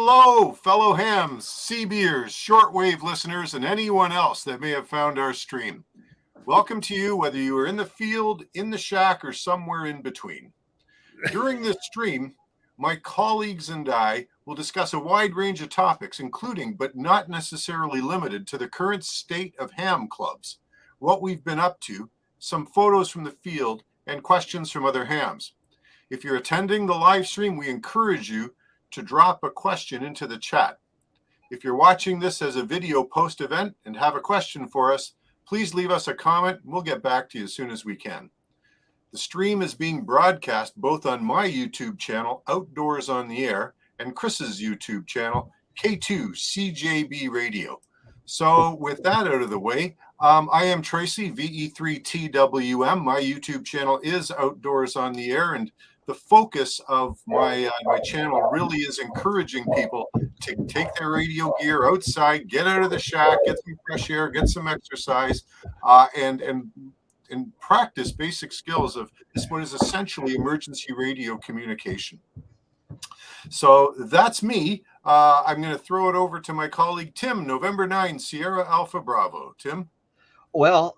Hello, fellow hams, sea-beers, shortwave listeners, and anyone else that may have found our stream. Welcome to you, whether you are in the field, in the shack, or somewhere in between. During this stream, my colleagues and I will discuss a wide range of topics, including, but not necessarily limited to, the current state of ham clubs, what we've been up to, some photos from the field, and questions from other hams. If you're attending the live stream, we encourage you to drop a question into the chat. If you're watching this as a video post-event and have a question for us, please leave us a comment and we'll get back to you as soon as we can. The stream is being broadcast both on my YouTube channel, Outdoors on the Air, and Chris's YouTube channel, K2CJB Radio. So with that out of the way, I am Tracy, VE3TWM. My YouTube channel is Outdoors on the Air, and the focus of my channel really is encouraging people to take their radio gear outside, get out of the shack, get some fresh air, get some exercise, and practice basic skills of what is essentially emergency radio communication. So that's me. I'm going to throw it over to my colleague, Tim, November 9, Sierra Alpha Bravo. Tim? Well,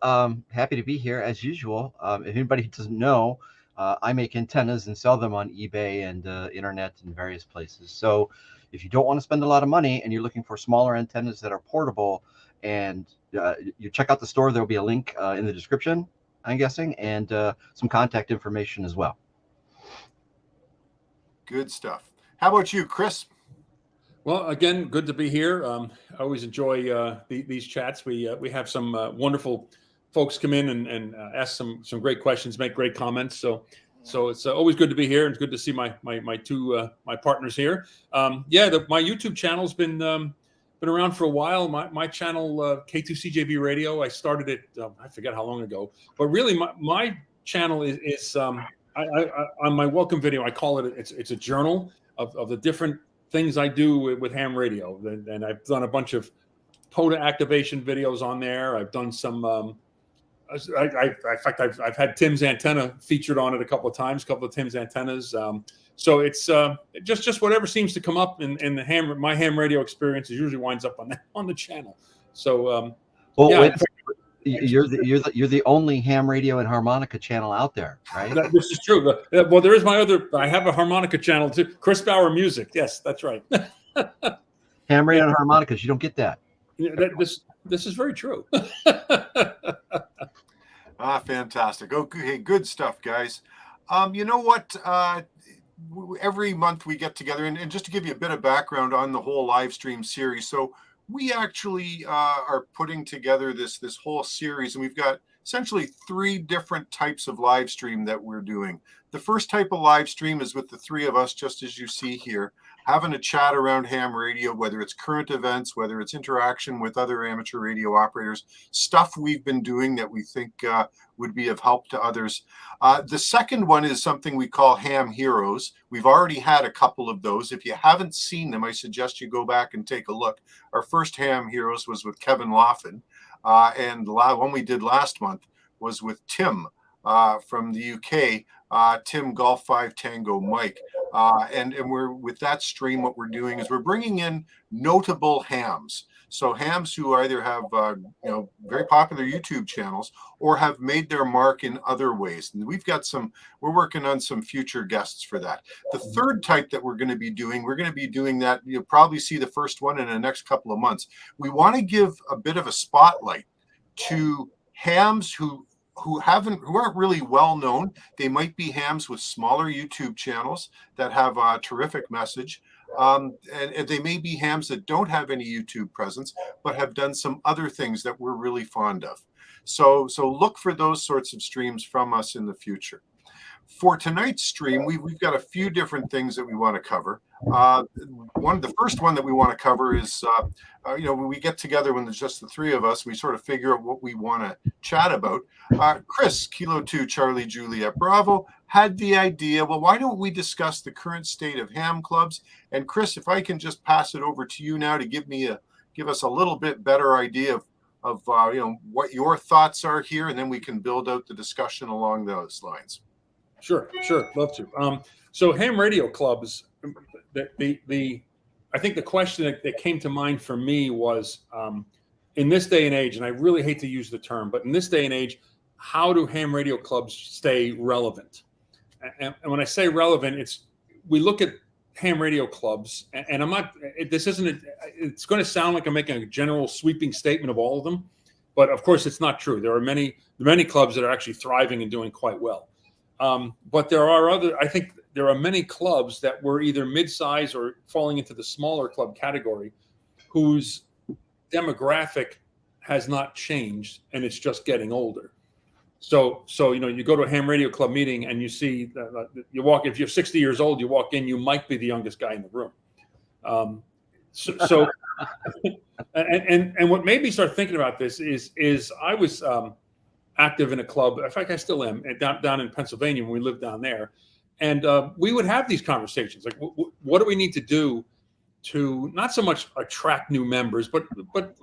happy to be here as usual. If anybody doesn't know, I make antennas and sell them on eBay and internet and various places. So if you don't want to spend a lot of money and you're looking for smaller antennas that are portable, and you check out the store, there'll be a link in the description, I'm guessing, and some contact information as well. Good stuff. How about you, Chris? Well, again, good to be here. I always enjoy these chats. We have some wonderful folks come in and ask some great questions, make great comments. So it's always good to be here, and it's good to see my two partners here. My YouTube channel's been around for a while. My channel, K2CJB Radio, I started it I forget how long ago, but really my channel is on my welcome video. I call it it's a journal of the different things I do with ham radio, and I've done a bunch of POTA activation videos on there. I've done some. In fact, I've had Tim's antenna featured on it a couple of Tim's antennas. So it's just whatever seems to come up in the my ham radio experience usually winds up on the channel. So you're the only ham radio and harmonica channel out there, right? This is true. Well, there is I have a harmonica channel too. Chris Bauer Music. Yes, that's right. Ham radio and harmonicas. You don't get that. Yeah, this is very true. Fantastic. Okay, good stuff, guys. You know what? Every month we get together, and just to give you a bit of background on the whole live stream series. So we actually are putting together this whole series, and we've got essentially 3 different types of live stream that we're doing. The first type of live stream is with the 3 of us, just as you see here, having a chat around ham radio, whether it's current events, whether it's interaction with other amateur radio operators, stuff we've been doing that we think would be of help to others. The second one is something we call Ham Heroes. We've already had a couple of those. If you haven't seen them, I suggest you go back and take a look. Our first Ham Heroes was with Kevin Laughlin, and the one we did last month was with Tim from the UK, Tim Golf 5 Tango Mike. And we're with that stream, what we're doing is we're bringing in notable hams. So hams who either have very popular YouTube channels or have made their mark in other ways. And we're working on some future guests for that. The third type that we're going to be doing that, you'll probably see the first one in the next couple of months. We want to give a bit of a spotlight to hams who aren't really well known. They might be hams with smaller YouTube channels that have a terrific message. And they may be hams that don't have any YouTube presence, but have done some other things that we're really fond of. So look for those sorts of streams from us in the future. For tonight's stream, we've got a few different things that we want to cover. The first one that we want to cover is, when we get together when there's just the 3 of us, we sort of figure out what we want to chat about. Chris, Kilo 2, Charlie, Juliet, Bravo, had the idea, well, why don't we discuss the current state of ham clubs? And Chris, if I can just pass it over to you now to give us a little bit better idea of what your thoughts are here, and then we can build out the discussion along those lines. Sure. Love to. So ham radio clubs, I I think the question that came to mind for me was, in this day and age, and I really hate to use the term, but in this day and age, how do ham radio clubs stay relevant? And when I say relevant, we look at ham radio clubs, and I'm not. It's going to sound like I'm making a general sweeping statement of all of them, but of course it's not true. There are many clubs that are actually thriving and doing quite well. But I think there are many clubs that were either mid-size or falling into the smaller club category, whose demographic has not changed, and it's just getting older. So you go to a ham radio club meeting and you see you walk. If you're 60 years old, you walk in, you might be the youngest guy in the room. And what made me start thinking about this is I was active in a club. In fact, I still am down in Pennsylvania when we lived down there, and we would have these conversations like, what do we need to do to not so much attract new members, but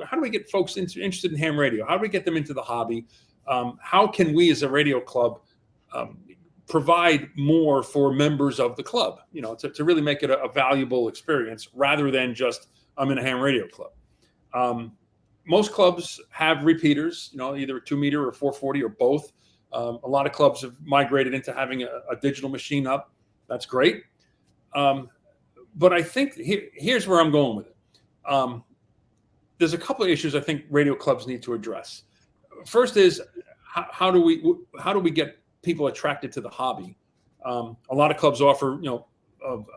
how do we get folks interested in ham radio? How do we get them into the hobby? How can we as a radio club provide more for members of the club, to really make it a valuable experience rather than just I'm in a ham radio club. Most clubs have repeaters, either a 2-meter or 440 or both. A lot of clubs have migrated into having a digital machine up. That's great. But I think here's where I'm going with it. There's a couple of issues I think radio clubs need to address. First is how do we get people attracted to the hobby? A lot of clubs offer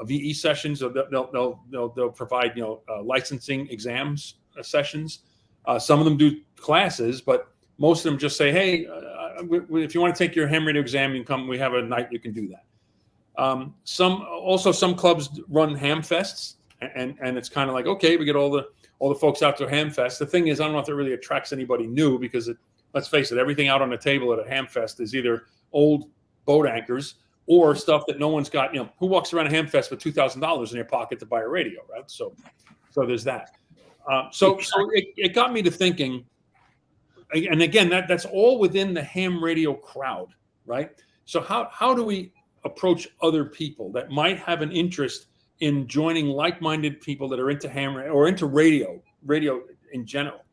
VE sessions. They'll provide licensing exams sessions. Some of them do classes, but most of them just say, hey, if you want to take your ham radio exam, you can come. We have a night you can do that. Some clubs run ham fests, and it's kind of like, okay, we get all the folks out to a ham fest. The thing is, I don't know if it really attracts anybody new, because let's face it, everything out on the table at a ham fest is either old boat anchors or stuff that no one's got. Who walks around a ham fest with $2,000 in their pocket to buy a radio, right? So there's that. So it got me to thinking, and again, that's all within the ham radio crowd, right? So how do we approach other people that might have an interest in joining like-minded people that are into ham or into radio in general?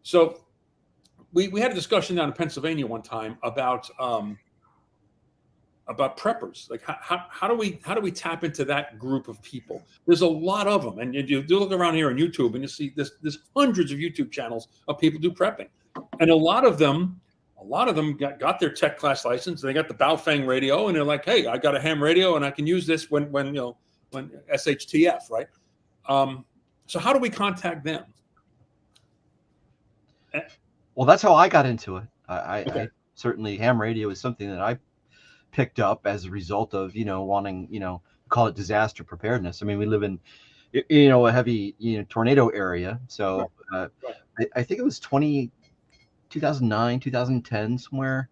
So we had a discussion down in Pennsylvania one time about preppers. Like how do we tap into that group of people? There's a lot of them, and you do look around here on YouTube and you see there's hundreds of YouTube channels of people do prepping, and a lot of them got their tech class license. They got the Baofeng radio, and they're like, hey, I got a ham radio and I can use this when SHTF, right? So how do we contact them? Well, that's how I got into it. Okay. I certainly, ham radio is something that I picked up as a result of, wanting, call it disaster preparedness. I mean, we live in, a heavy, tornado area. So I think it was 2009, 2010, somewhere,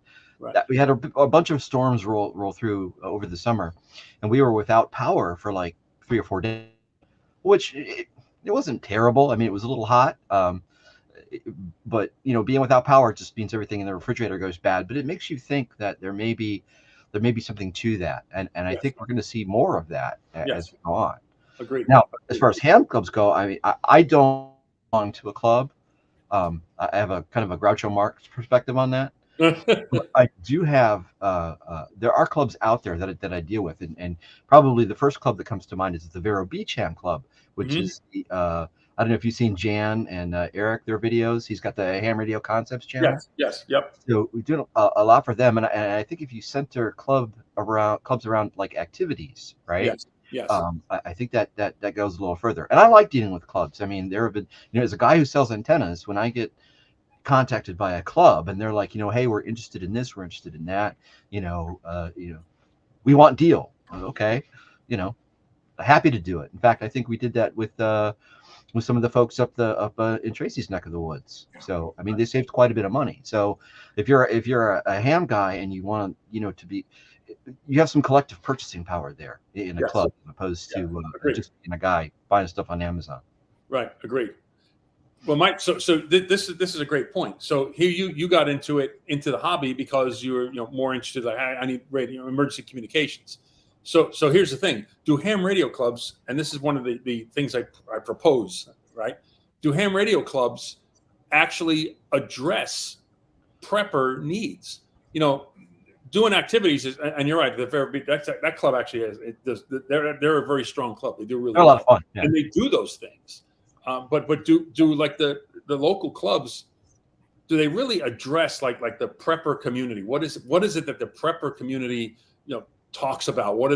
that we had a bunch of storms roll through over the summer, and we were without power for like 3 or 4 days, which it wasn't terrible. I mean, it was a little hot. But being without power just means everything in the refrigerator goes bad. But it makes you think that there may be something to that, and I think we're going to see more of that as we go on. Agreed. Now, as far as ham clubs go, I mean, I don't belong to a club. I have a kind of a Groucho Marx perspective on that. But I do have. There are clubs out there that I deal with, and probably the first club that comes to mind is the Vero Beach Ham Club, which is the. I don't know if you've seen Jan and Eric, their videos. He's got the Ham Radio Concepts channel. Yes, yep. So we do a lot for them, and I think if you center clubs around like activities, right? Yes. I think that goes a little further. And I like dealing with clubs. I mean, there have been, as a guy who sells antennas, when I get contacted by a club and they're like, hey, we're interested in this, we're interested in that, we want deal. Okay, happy to do it. In fact, I think we did that with some of the folks up in Tracy's neck of the woods. So I mean, they saved quite a bit of money. So if you're a ham guy and you want you have some collective purchasing power there in a club, as opposed to just being a guy buying stuff on Amazon. Right. Agreed. Well, Mike, so this is a great point. So here you got into the hobby because you were more interested. Like, I need radio, emergency communications. So here's the thing: do ham radio clubs, and this is one of the things I propose, right? Do ham radio clubs actually address prepper needs? You know, doing activities is, and you're right. That club actually has. They're a very strong club. They do really. They're a lot of fun, yeah. And they do those things. But do like the local clubs? Do they really address like the prepper community? What is it that the prepper community talks about? Why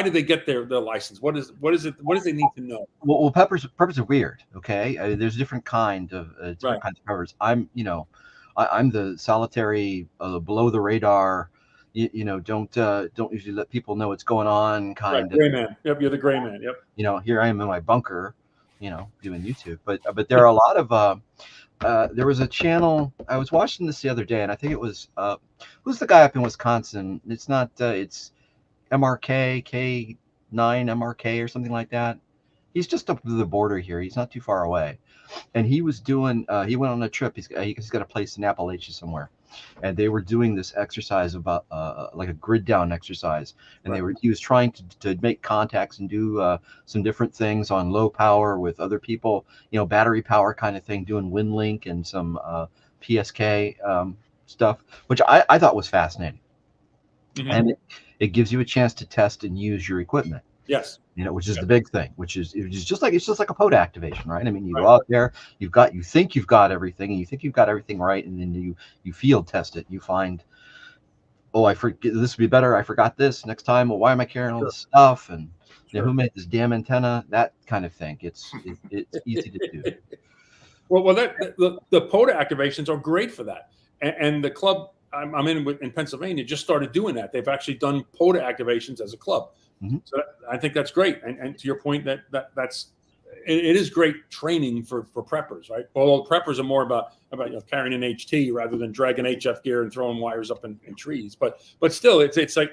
do they get their license? What is it? What do they need to know? Well, preppers are weird. Okay, there's different kinds of preppers. I'm the solitary, below the radar. Don't usually let people know what's going on. Kind of gray man. Yep, you're the gray man. Yep. Here I am in my bunker, doing YouTube. But there are a lot of. There was a channel I was watching this the other day, and I think it was who's the guy up in Wisconsin? It's not it's MRK K9 MRK or something like that. He's just up to the border here. He's not too far away, and he was doing. He went on a trip. He's got a place in Appalachia somewhere, and they were doing this exercise about like a grid down exercise, and he was trying to make contacts and do some different things on low power with other people, battery power kind of thing, doing WinLink and some PSK stuff, which I thought was fascinating. Mm-hmm. And it gives you a chance to test and use your equipment. Yes. Which is the big thing, which is just like a POTA activation, right? I mean, you go out there, you think you've got everything, and you think you've got everything right, and then you field test it. You find, I forget, this would be better. I forgot this next time. Well, why am I carrying all this stuff? And who made this damn antenna? That kind of thing. It's easy to do. Well, the POTA activations are great for that, and the club I'm in Pennsylvania just started doing that. They've actually done POTA activations as a club. Mm-hmm. So I think that's great. And to your point, that's it is great training for preppers, right? Although preppers are more about carrying an HT rather than dragging HF gear and throwing wires up in trees. But still, it's like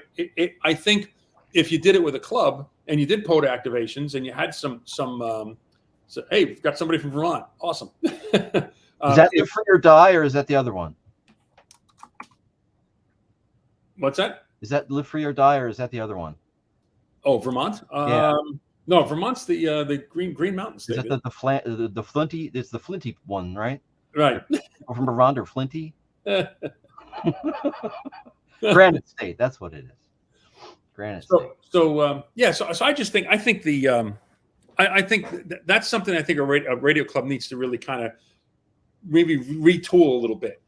I think if you did it with a club and you did POTA activations and you had some so, hey, we've got somebody from Vermont. Awesome. Is that the Free or Die, or is that the other one? What's that? Is that Live Free or Die, or is that the other one? Oh, Vermont? Yeah. No, Vermont's the Green Mountain State. Is that the Flinty? It's the Flinty one, right? Right. From Vermont or Flinty? Granite State. That's what it is. Granite State. So I just think I think that's something I think a radio club needs to really kind of maybe retool a little bit.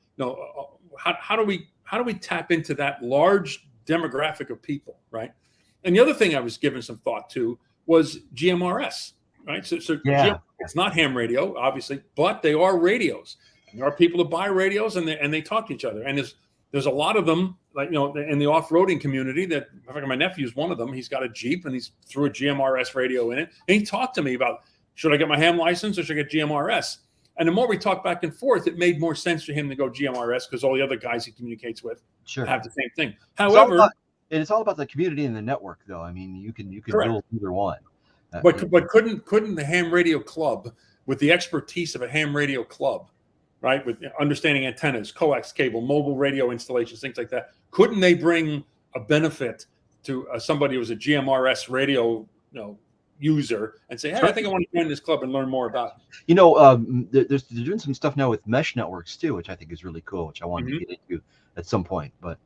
How do we tap into that large demographic of people, right? And the other thing I was giving some thought to was GMRS, right? So GMRS, it's not ham radio, obviously, but they are radios. And there are people that buy radios and they talk to each other. And there's a lot of them, like in the off-roading community. That I think my nephew's one of them. He's got a Jeep and he's threw a GMRS radio in it. And he talked to me about, should I get my ham license or should I get GMRS? And the more we talked back and forth, it made more sense for him to go GMRS because all the other guys he communicates with have the same thing. However, it's all about the community and the network, though. I mean, you can build either one. But couldn't the ham radio club, with the expertise of a ham radio club, right, with understanding antennas, coax cable, mobile radio installations, things like that, couldn't they bring a benefit to somebody who was a GMRS radio, user and say, hey, I think I want to join this club and learn more about it. They're doing some stuff now with mesh networks too, which I think is really cool, which I wanted to get into at some point, but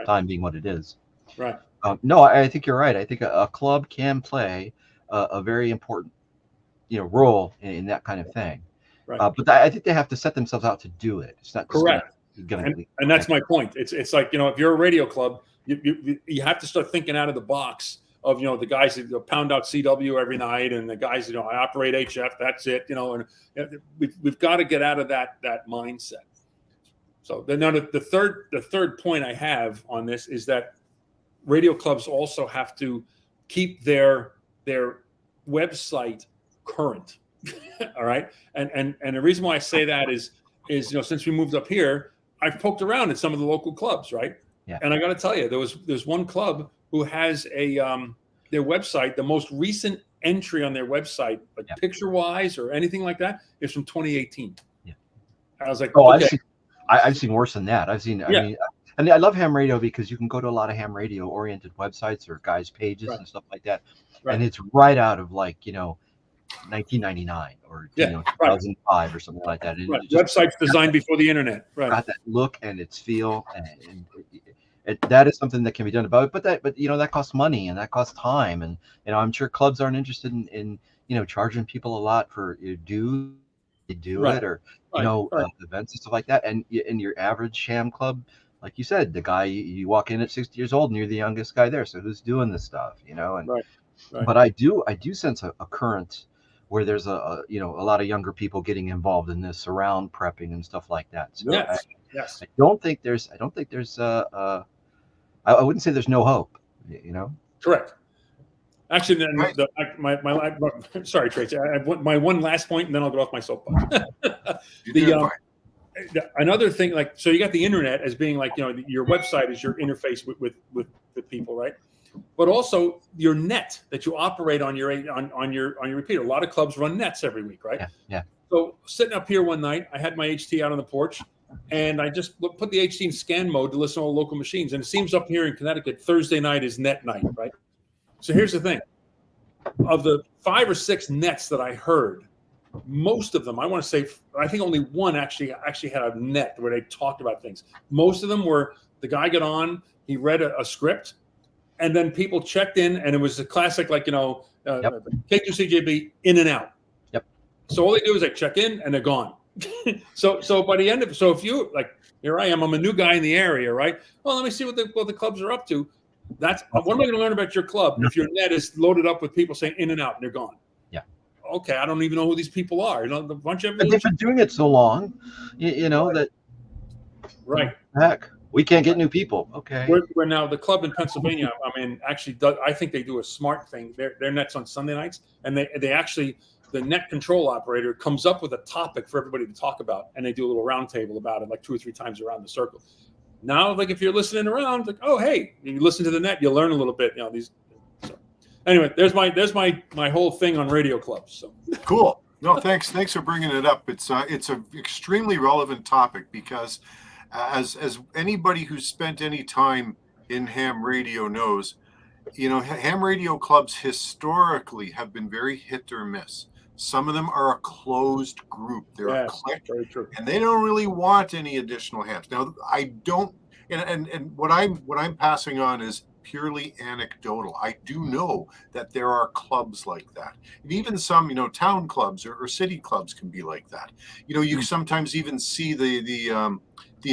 time being what it is. Right. No, I think you're right. I think a club can play a very important, role in that kind of thing. Right. But I think they have to set themselves out to do it. It's not correct. And that's my point. It's like, if you're a radio club, you have to start thinking out of the box of, the guys that pound out CW every night and the guys, I operate HF, that's it, and we've got to get out of that mindset. So then now the third point I have on this is that radio clubs also have to keep their website current. All right. And the reason why I say that is since we moved up here, I've poked around at some of the local clubs, right? Yeah. And I got to tell you, there's one club who has their website, the most recent entry on their website, like picture wise or anything like that, is from 2018. Yeah. I was like, okay. I've seen worse than that. I mean, And I love ham radio because you can go to a lot of ham radio oriented websites or guys' pages Right. and stuff like that. Right. And it's right out of like, 1999 or, Yeah, 2005 or something like that. And Right. it just Websites designed before the internet. Right. got that look and its feel. And that is something that can be done about it. But that costs money and that costs time. And, I'm sure clubs aren't interested in charging people a lot for dues. They do Right. it or, Right. events and stuff like that. And in your average ham club, like you said, the guy you walk in at 60 years old and you're the youngest guy there. So who's doing this stuff, and Right. but I do sense a current where there's a lot of younger people getting involved in this around prepping and stuff like that. So Yes. Yes. I don't think there's I wouldn't say there's no hope, Correct. Actually, then Right. sorry, Tracy. I have my one last point, and then I'll get off my soapbox. You did fine. Another thing, so you got the internet as being like, your website is your interface with the people, right? But also your net that you operate on your repeater. A lot of clubs run nets every week, right? Yeah. So sitting up here one night, I had my HT out on the porch, and I just put the HT in scan mode to listen to all local machines. And it seems up here in Connecticut, Thursday night is net night, right? So here's the thing. Of the 5 or 6 nets that I heard, most of them, I think only one actually had a net where they talked about things. Most of them were the guy got on, he read a script, and then people checked in, and it was a classic, like, K2CJB in and out. Yep. So all they do is they check in and they're gone. So by the end of it, so if you here I am, I'm a new guy in the area, right? Well, let me see what the clubs are up to. What am I going to learn about your club if your net is loaded up with people saying in and out and they're gone? Yeah. Okay, I don't even know who these people are. A bunch of But they've been doing it so long, that right. heck, we can't get new people. Okay. We're now the club in Pennsylvania. I think they do a smart thing. Their net's on Sunday nights, and they actually, the net control operator comes up with a topic for everybody to talk about, and they do a little round table about it, like 2 or 3 times around the circle. Now, like if you're listening around, like, oh hey, you listen to the net, you'll learn a little bit. These. So, anyway, there's my whole thing on radio clubs. So Cool. No, thanks for bringing it up. It's an extremely relevant topic because, as anybody who's spent any time in ham radio knows, ham radio clubs historically have been very hit or miss. Some of them are a closed group. They're a clique, very true. and they don't really want any additional hams. Now, I don't, and what I'm passing on is purely anecdotal. I do know that there are clubs like that, and even some, town clubs or city clubs can be like that. You sometimes even see the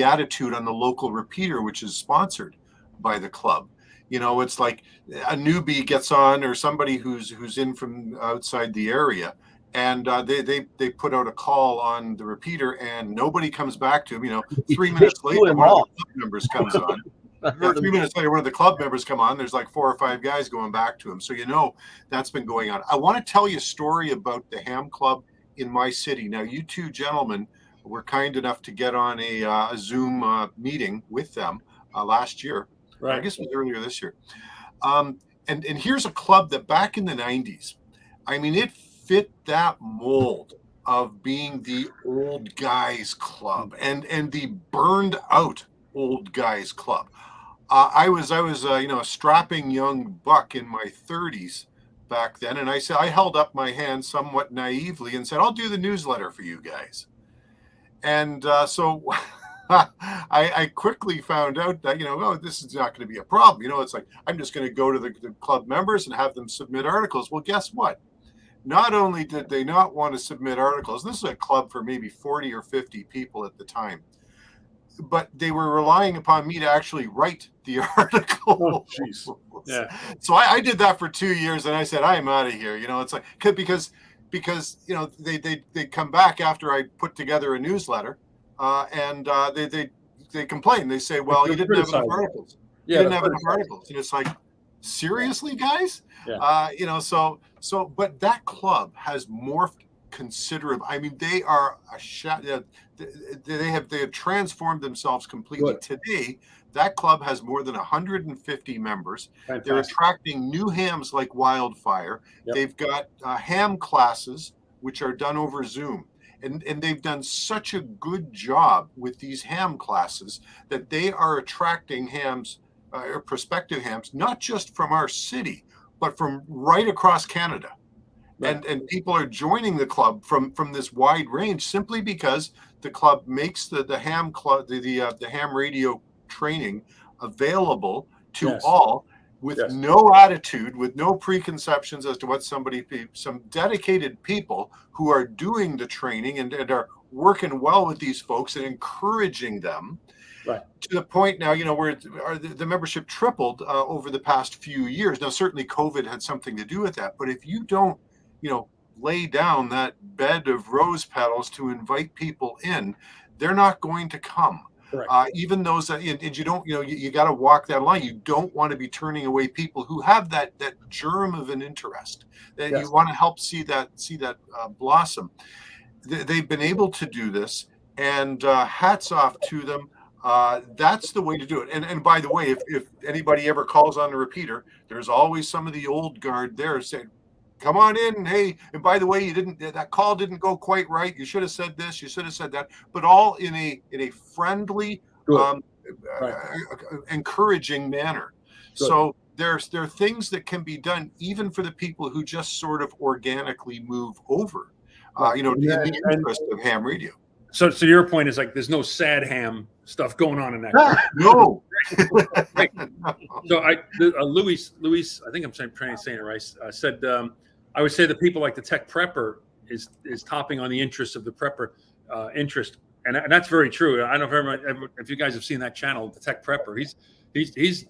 attitude on the local repeater, which is sponsored by the club. It's like a newbie gets on, or somebody who's in from outside the area, and they put out a call on the repeater, and nobody comes back to him. 3 minutes later, one of the club members comes on. 3 minutes later, one of the club members come on. There's like 4 or 5 guys going back to him. So that's been going on. I want to tell you a story about the ham club in my city. Now, you two gentlemen were kind enough to get on a Zoom meeting with them last year. Right. I guess it was earlier this year. And here's a club that back in the 90s, it fit that mold of being the old guys club and the burned out old guys club. I was a strapping young buck in my 30s back then, and I held up my hand somewhat naively and said, "I'll do the newsletter for you guys." And so I quickly found out that, this is not going to be a problem. It's like, I'm just going to go to the club members and have them submit articles. Well, guess what? Not only did they not want to submit articles, this is a club for maybe 40 or 50 people at the time, but they were relying upon me to actually write the article. Oh, jeez. Yeah. So I did that for 2 years, and I said, I am out of here. It's like, because they come back after I put together a newsletter, and they complain. They say, well, you didn't have enough articles. Yeah, you didn't have enough articles. And it's like, seriously, guys? Yeah. But that club has morphed considerably. They are they have transformed themselves completely. Good. Today, that club has more than 150 members. Fantastic. They're attracting new hams like wildfire. Yep. They've got ham classes, which are done over Zoom. and they've done such a good job with these ham classes that they are attracting hams or prospective hams, not just from our city, but from right across Canada. Right. And people are joining the club from this wide range simply because the club makes the ham club the ham radio training available to Yes. all, with Yes. no attitude, with no preconceptions as to what some dedicated people who are doing the training and are working well with these folks and encouraging them. Right. To the point now, where the membership tripled over the past few years. Now, certainly COVID had something to do with that, but if you don't, lay down that bed of rose petals to invite people in, they're not going to come. Even those that, and you don't, you got to walk that line. You don't want to be turning away people who have that germ of an interest that Yes. you want to help see that blossom. They've been able to do this, and hats off to them. That's the way to do it. And by the way, if anybody ever calls on the repeater, there's always some of the old guard there saying, come on in. Hey, and by the way, that call didn't go quite right. You should have said this. You should have said that. But all in a friendly, encouraging manner. Good. So there are things that can be done even for the people who just sort of organically move over. In the interest of ham radio. So your point is like there's no sad ham stuff going on in that. No. Right. So Louis, I think I'm saying it right. Said I would say that people like the tech prepper is topping on the interest of the prepper interest, and that's very true. I don't know if you guys have seen that channel, the tech prepper. He's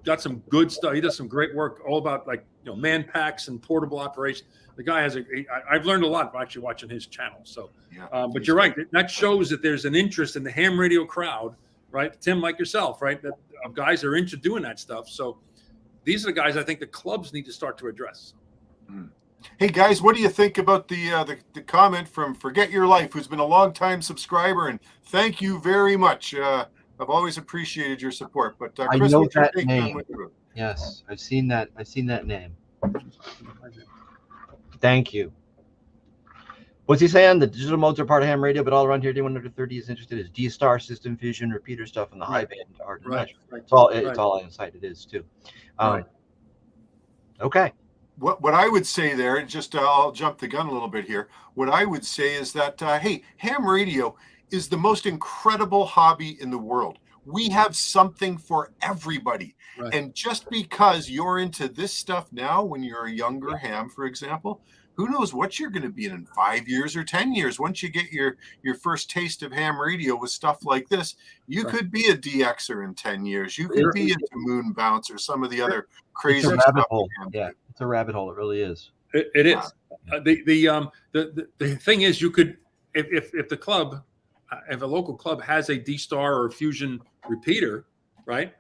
got some good stuff. He does some great work, all about man packs and portable operation. The guy has I've learned a lot by actually watching his channel. So, yeah, but you're right. That shows that there's an interest in the ham radio crowd, right? Tim, like yourself, right? That guys are into doing that stuff. So these are the guys I think the clubs need to start to address. Hey guys, what do you think about the comment from Forget Your Life, who's been a long-time subscriber, and thank you very much. I've always appreciated your support. But Chris, I know what's your that take name. on it? Yes, I've seen that name. Thank you. What's he saying? The digital modes are part of ham radio, but all around here, anyone under 30 is interested is D-Star, system fusion, repeater stuff, and the high band art and measure. It's all inside. It is too. Okay. What I would say there, just I'll jump the gun a little bit here. What I would say is that hey, ham radio is the most incredible hobby in the world. We have something for everybody. Right. And just because you're into this stuff now, when you're a younger ham, for example, who knows what you're going to be in 5 years or 10 years. Once you get your first taste of ham radio with stuff like this, you could be a DXer in 10 years. You could be into Moon Bounce or some of the other crazy it's a stuff. rabbit hole. Yeah, it's a rabbit hole. It really is. It is. The thing is, you could, if the club, if a local club has a D-Star or Fusion repeater, right?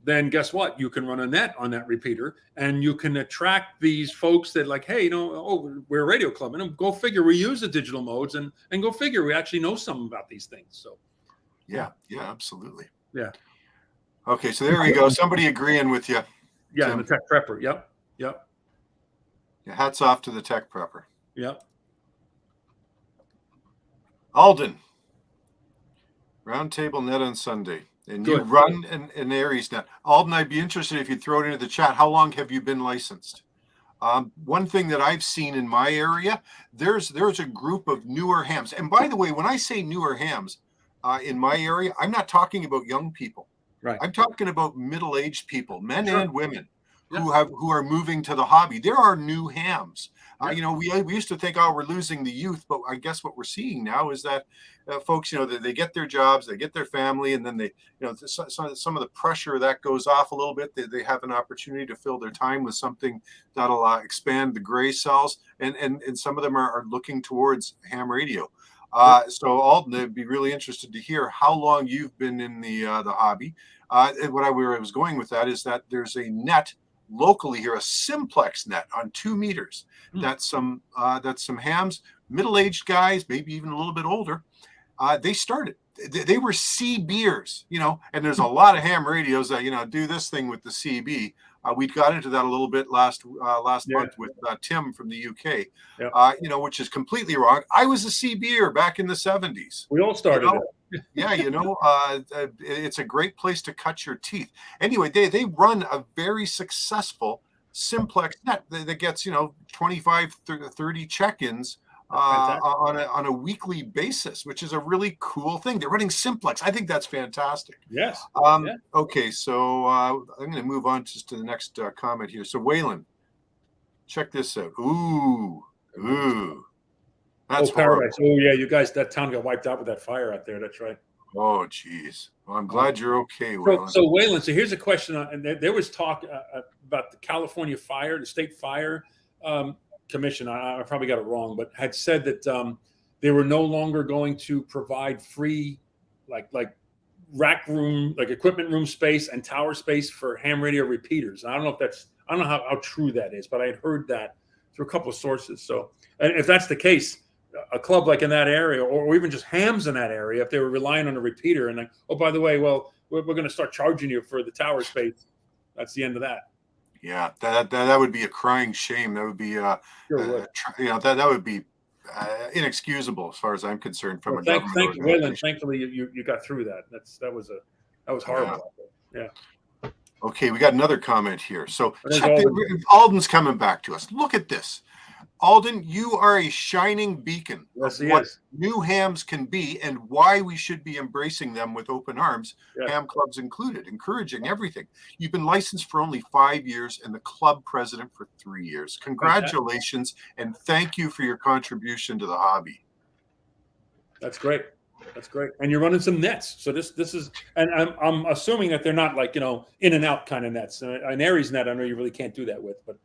Then guess what? You can run a net on that repeater, and you can attract these folks that like, hey, we're a radio club, and go figure we use the digital modes, and go figure we actually know something about these things. So, yeah, absolutely. Yeah. Okay, so there we go. Somebody agreeing with you. Yeah, the tech prepper. Yep. Yeah, hats off to the tech prepper. Yep. Alden, Roundtable Net on Sunday. And you run an Aries net. Alden, I'd be interested if you throw it into the chat. How long have you been licensed? One thing that I've seen in my area, there's a group of newer hams. And by the way, when I say newer hams in my area, I'm not talking about young people. Right. I'm talking about middle-aged people, men and women, who are moving to the hobby. There are new hams. We used to think, we're losing the youth, but I guess what we're seeing now is that folks, they get their jobs, they get their family, and then they, some of the pressure that goes off a little bit. They have an opportunity to fill their time with something that'll expand the gray cells, and some of them are looking towards ham radio. So Alden, I'd be really interested to hear how long you've been in the hobby. And where I was going with that is that there's a net locally here, a simplex net on 2 meters. That's some hams, middle-aged guys, maybe even a little bit older. They started. They were CBers, and there's a lot of ham radios that do this thing with the CB. We got into that a little bit last Yeah. month with Tim from the UK, Yeah. which is completely wrong. I was a CB'er back in the 70s. We all started it. Yeah, it's a great place to cut your teeth. Anyway, they run a very successful simplex net that gets 25 30 check-ins on a weekly basis, which is a really cool thing. They're running simplex. I think that's fantastic. Yes. Okay, so I'm going to move on just to the next comment here. So Waylon, check this out. Ooh, that's Paradise. horrible. Oh yeah, you guys, that town got wiped out with that fire out there. That's right. Oh geez. Well, I'm glad you're okay, Waylon. So Waylon, so here's a question. And there was talk about the California Fire, the State Fire Commission. I probably got it wrong, but had said that they were no longer going to provide free, like rack room, like equipment room space and tower space for ham radio repeaters. I don't know how true that is, but I had heard that through a couple of sources. So, and if that's the case, a club like in that area, or even just hams in that area, if they were relying on a repeater and like, oh, by the way, well, we're going to start charging you for the tower space. That's the end of that. Yeah, that would be a crying shame. That would be, that would be inexcusable as far as I'm concerned. From a government thank you, Waylon. organization. Thankfully, you got through that. That was horrible. Yeah. Okay, we got another comment here. So Alden. Alden's coming back to us. Look at this. Alden, you are a shining beacon Yes, of what new hams can be and why we should be embracing them with open arms, ham clubs included, encouraging everything. You've been licensed for only 5 years and the club president for 3 years. Congratulations and thank you for your contribution to the hobby. That's great. That's great. And you're running some nets. So this is, and I'm assuming that they're not like, in and out kind of nets. An Aries net, I know you really can't do that with, but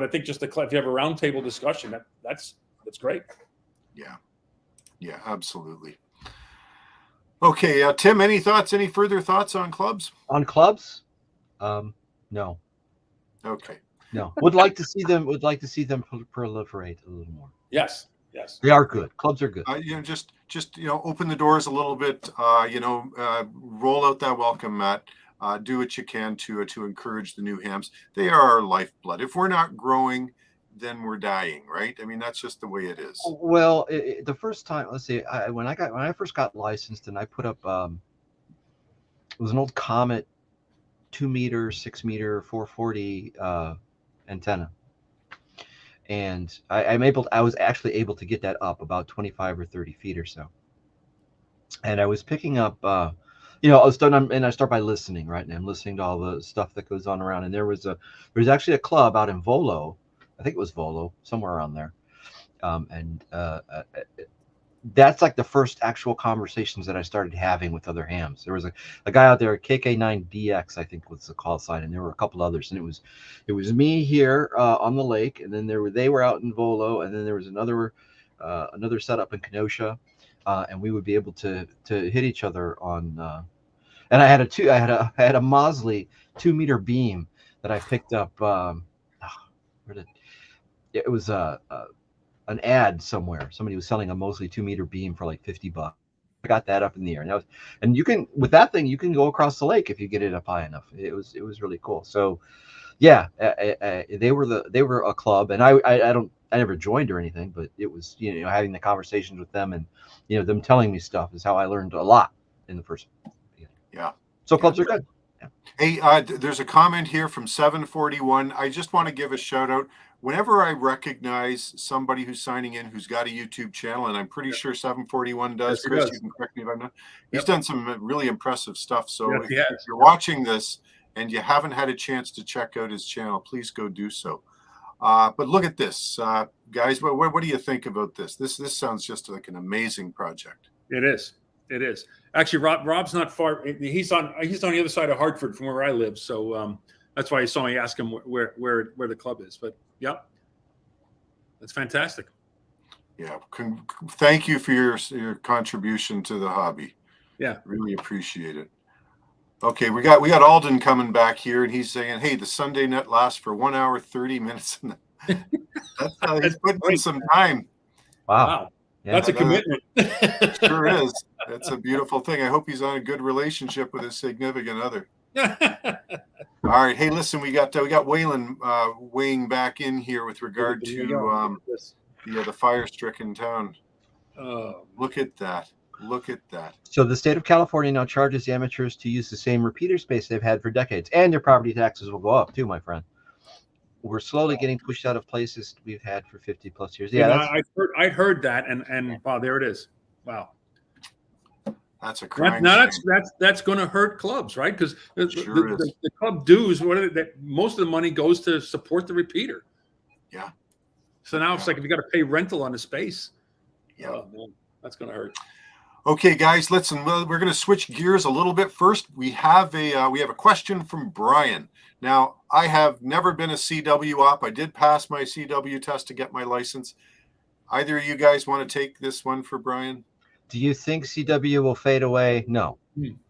I think just if you have a roundtable discussion, that's great. Yeah, absolutely. Okay, Tim, any further thoughts on clubs? On clubs? No. Okay. No. Would like to see them proliferate a little more. Yes. They are good. Clubs are good. Just open the doors a little bit, roll out that welcome mat. Do what you can to encourage the new hams. They are our lifeblood. If we're not growing, then we're dying, right? I mean, that's just the way it is. Well, the first time, let's see, when I first got licensed, and I put up, it was an old Comet 2 meter, 6 meter, 440 antenna, and I was actually able to get that up about 25 or 30 feet or so, and I was picking up. I start by listening, right? And I'm listening to all the stuff that goes on around. And there's actually a club out in Volo, I think it was Volo, somewhere around there. That's like the first actual conversations that I started having with other hams. There was a guy out there, KK9DX, I think was the call sign, and there were a couple others. And it was me here on the lake, and then they were out in Volo, and then there was another setup in Kenosha. And we would be able to hit each other on, and I had a Mosley 2 meter beam that I picked up. It was an ad somewhere. Somebody was selling a Mosley 2 meter beam for like $50. I got that up in the air, and you can, with that thing, you can go across the lake if you get it up high enough. It was really cool. So, yeah, they were a club, and I never joined or anything, but it was, having the conversations with them and, them telling me stuff is how I learned a lot in the first beginning. Yeah. So clubs are good. Yeah. Hey, there's a comment here from 741. I just want to give a shout out. Whenever I recognize somebody who's signing in who's got a YouTube channel, and I'm pretty sure 741 does, Yes, Chris, does. you can correct me if I'm not. He's done some really impressive stuff. So Yes, if you're watching this and you haven't had a chance to check out his channel, please go do so. But look at this, guys. What do you think about this? This sounds just like an amazing project. It is. Actually, Rob's not far. He's on the other side of Hartford from where I live. So that's why you saw me ask him where the club is. But yeah, that's fantastic. Yeah. Thank you for your contribution to the hobby. Yeah. Really appreciate it. Okay, we got Alden coming back here, and he's saying, "Hey, the Sunday net lasts for 1 hour 30 minutes." He's putting in some time. Wow. Yeah, that's a commitment. Sure is. That's a beautiful thing. I hope he's on a good relationship with his significant other. All right. Hey, listen, we got Waylon weighing back in here with regard to the fire-stricken town. Look at that. Look at that. So the state of California now charges the amateurs to use the same repeater space they've had for decades, and your property taxes will go up too, my friend. We're slowly getting pushed out of places we've had for 50 plus years. Yeah, I heard that, and wow, there it is. Wow. That's a crime. That's going to hurt clubs, right? Because the club dues, most of the money goes to support the repeater. Yeah. So now it's like if you got to pay rental on the space. Yeah, man, that's going to hurt. Okay, guys, listen. We're going to switch gears a little bit. First, we have a question from Brian. Now, I have never been a CW op. I did pass my CW test to get my license. Either of you guys want to take this one for Brian? Do you think CW will fade away? No.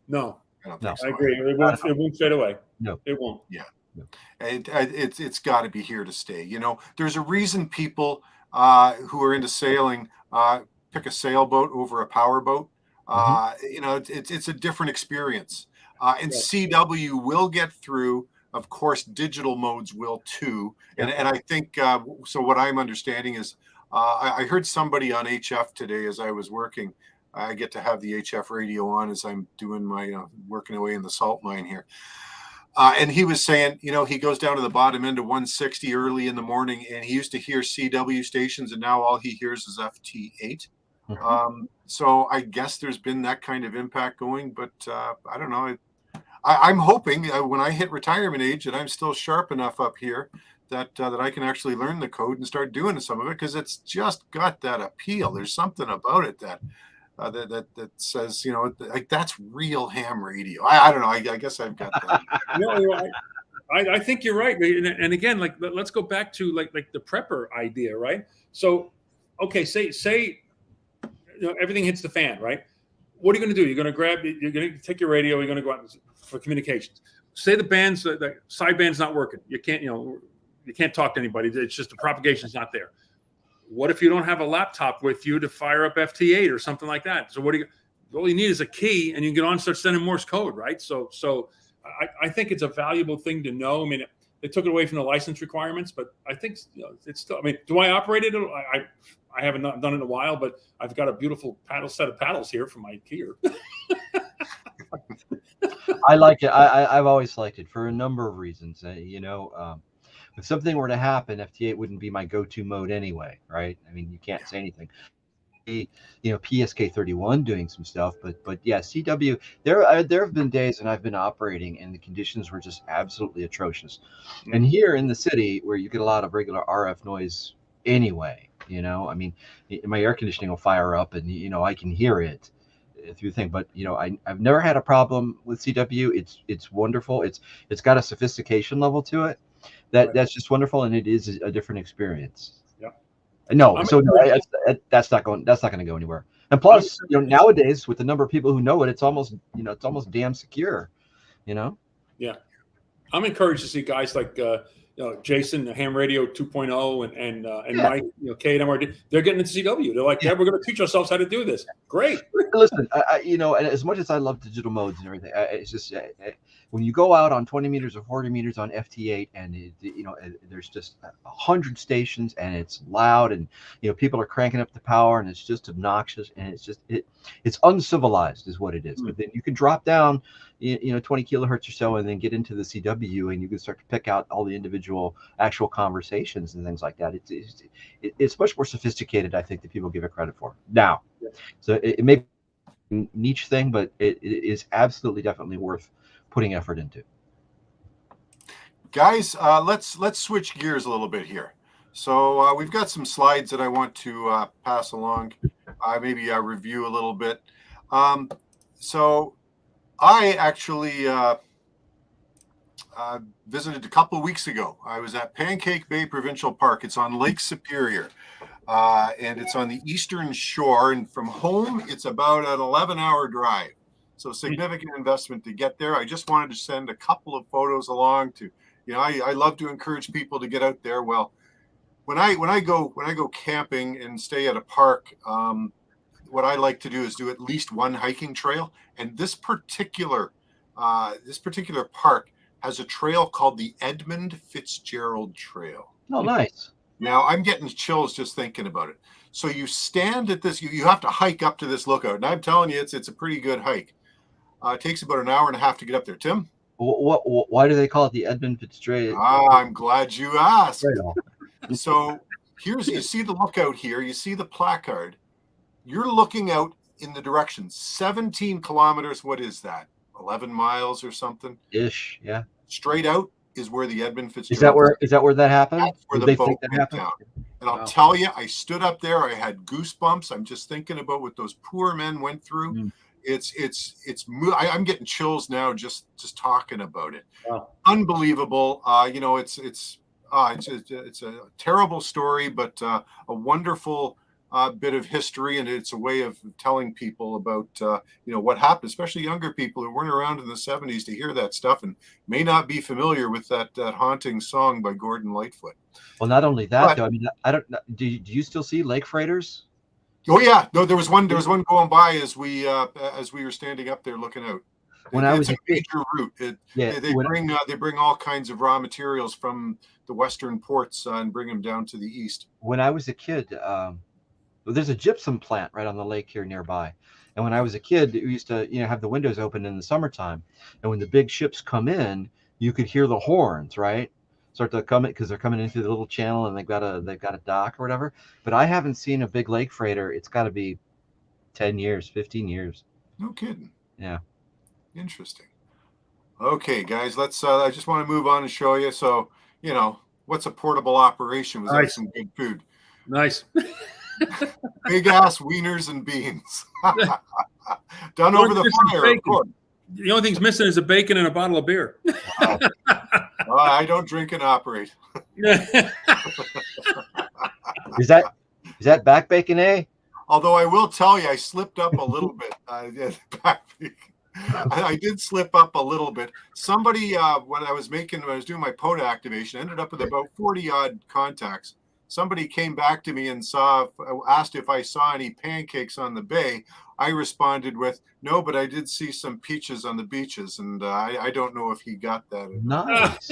No. I don't think so. I agree. It won't fade away. No. It won't. Yeah. No. It's got to be here to stay. You know, there's a reason people who are into sailing pick a sailboat over a powerboat. You know, it's a different experience. And CW will get through. Of course, digital modes will too. And I think so. What I'm understanding is I heard somebody on HF today as I was working. I get to have the HF radio on as I'm doing my working away in the salt mine here. And he was saying, you know, he goes down to the bottom end of 160 early in the morning, and he used to hear CW stations, and now all he hears is FT8. So I guess there's been that kind of impact going, but I don't know. I'm hoping when I hit retirement age that I'm still sharp enough up here that I can actually learn the code and start doing some of it, because it's just got that appeal. There's something about it that says, you know, like that's real ham radio. I don't know. I guess I've got that. I think you're right. And again, like let's go back to like the prepper idea, right? So, okay, say you know, everything hits the fan, right? What are you going to do? You're going to take your radio. You're going to go out for communications. Say the sideband's not working. You can't talk to anybody. It's just the propagation's not there. What if you don't have a laptop with you to fire up FT8 or something like that? So all you need is a key, and you can get on and start sending Morse code, right? So I think it's a valuable thing to know. I mean, they took it away from the license requirements, but I think it's still. I mean, do I operate it? I haven't done it in a while, but I've got a beautiful set of paddles here from my gear. I like it. I've always liked it for a number of reasons. If something were to happen, FT8 wouldn't be my go-to mode anyway, right? I mean, you can't say anything. PSK31 doing some stuff, but yeah, CW. There have been days when I've been operating and the conditions were just absolutely atrocious. And here in the city, where you get a lot of regular RF noise anyway, you know, I mean, my air conditioning will fire up, and you know I can hear it through the thing. But you know, I've never had a problem with CW. It's wonderful. It's got a sophistication level to it that's just wonderful, and it is a different experience. No, that's not going to go anywhere. And plus, you know, nowadays with the number of people who know it, it's almost damn secure, you know. Yeah, I'm encouraged to see guys like Jason, the Ham Radio 2.0, and Mike, K and MRD. They're getting into CW. They're like, we're going to teach ourselves how to do this. Great. Listen, as much as I love digital modes and everything, it's just when you go out on 20 meters or 40 meters on FT8, and there's just 100 stations, and it's loud, and people are cranking up the power, and it's just obnoxious, and it's uncivilized, is what it is. But then you can drop down 20 kilohertz or so, and then get into the CW, and you can start to pick out all the individual actual conversations and things like that. It's much more sophisticated, I think, than people give it credit for now. So it may be a niche thing, but it is absolutely definitely worth putting effort into. Guys, let's switch gears a little bit here. So we've got some slides that I want to pass along. Maybe review a little bit. So I actually visited a couple of weeks ago. I was at Pancake Bay Provincial Park. It's on Lake Superior, and it's on the eastern shore. And from home, it's about an 11-hour drive. So significant investment to get there. I just wanted to send a couple of photos along to, I love to encourage people to get out there. Well, when I go camping and stay at a park, what I like to do is do at least one hiking trail. And this particular this particular park has a trail called the Edmund Fitzgerald Trail. Oh, nice. Now I'm getting chills just thinking about it. So you stand at this, you have to hike up to this lookout. And I'm telling you, it's a pretty good hike. It takes about an hour and a half to get up there. Tim? Why do they call it the Edmund Fitzgerald? I'm glad you asked. Trail? So you see the lookout here, you see the placard. You're looking out in the direction 17 kilometers. What is that? 11 miles or something? Ish, yeah. Straight out is where the Edmund Fitzgerald. Is that where that happened? That's where the boat went down. And I'll tell you, I stood up there. I had goosebumps. I'm just thinking about what those poor men went through. Mm. I'm getting chills now just talking about it. Wow. Unbelievable. It's a terrible story, but a wonderful bit of history, and it's a way of telling people about what happened, especially younger people who weren't around in the 70s to hear that stuff and may not be familiar with that haunting song by Gordon Lightfoot. Well, not only that, though. I mean, I don't. Do you still see lake freighters? Oh yeah, no, there was one going by as we were standing up there looking out. It's a major route. They bring all kinds of raw materials from the western ports and bring them down to the east. When I was a kid, there's a gypsum plant right on the lake here nearby. And when I was a kid, we used to have the windows open in the summertime. And when the big ships come in, you could hear the horns, right? Start to come in because they're coming in through the little channel and they've got a dock or whatever. But I haven't seen a big lake freighter. It's got to be 10 years, 15 years. No kidding. Yeah. Interesting. Okay, guys, let's I just want to move on and show you. So, what's a portable operation without Nice. some good food? Nice. Big ass wieners and beans. Done over the fire, of course. The only thing's missing is a bacon and a bottle of beer. I don't drink and operate. Is that back bacon, eh? Although I will tell you, I slipped up a little bit. I did slip up a little bit. Somebody, when I was doing my POTA activation, ended up with about 40 odd contacts. Somebody came back to me and asked if I saw any pancakes on the bay. I responded with, no, but I did see some peaches on the beaches, and I don't know if he got that. Nice.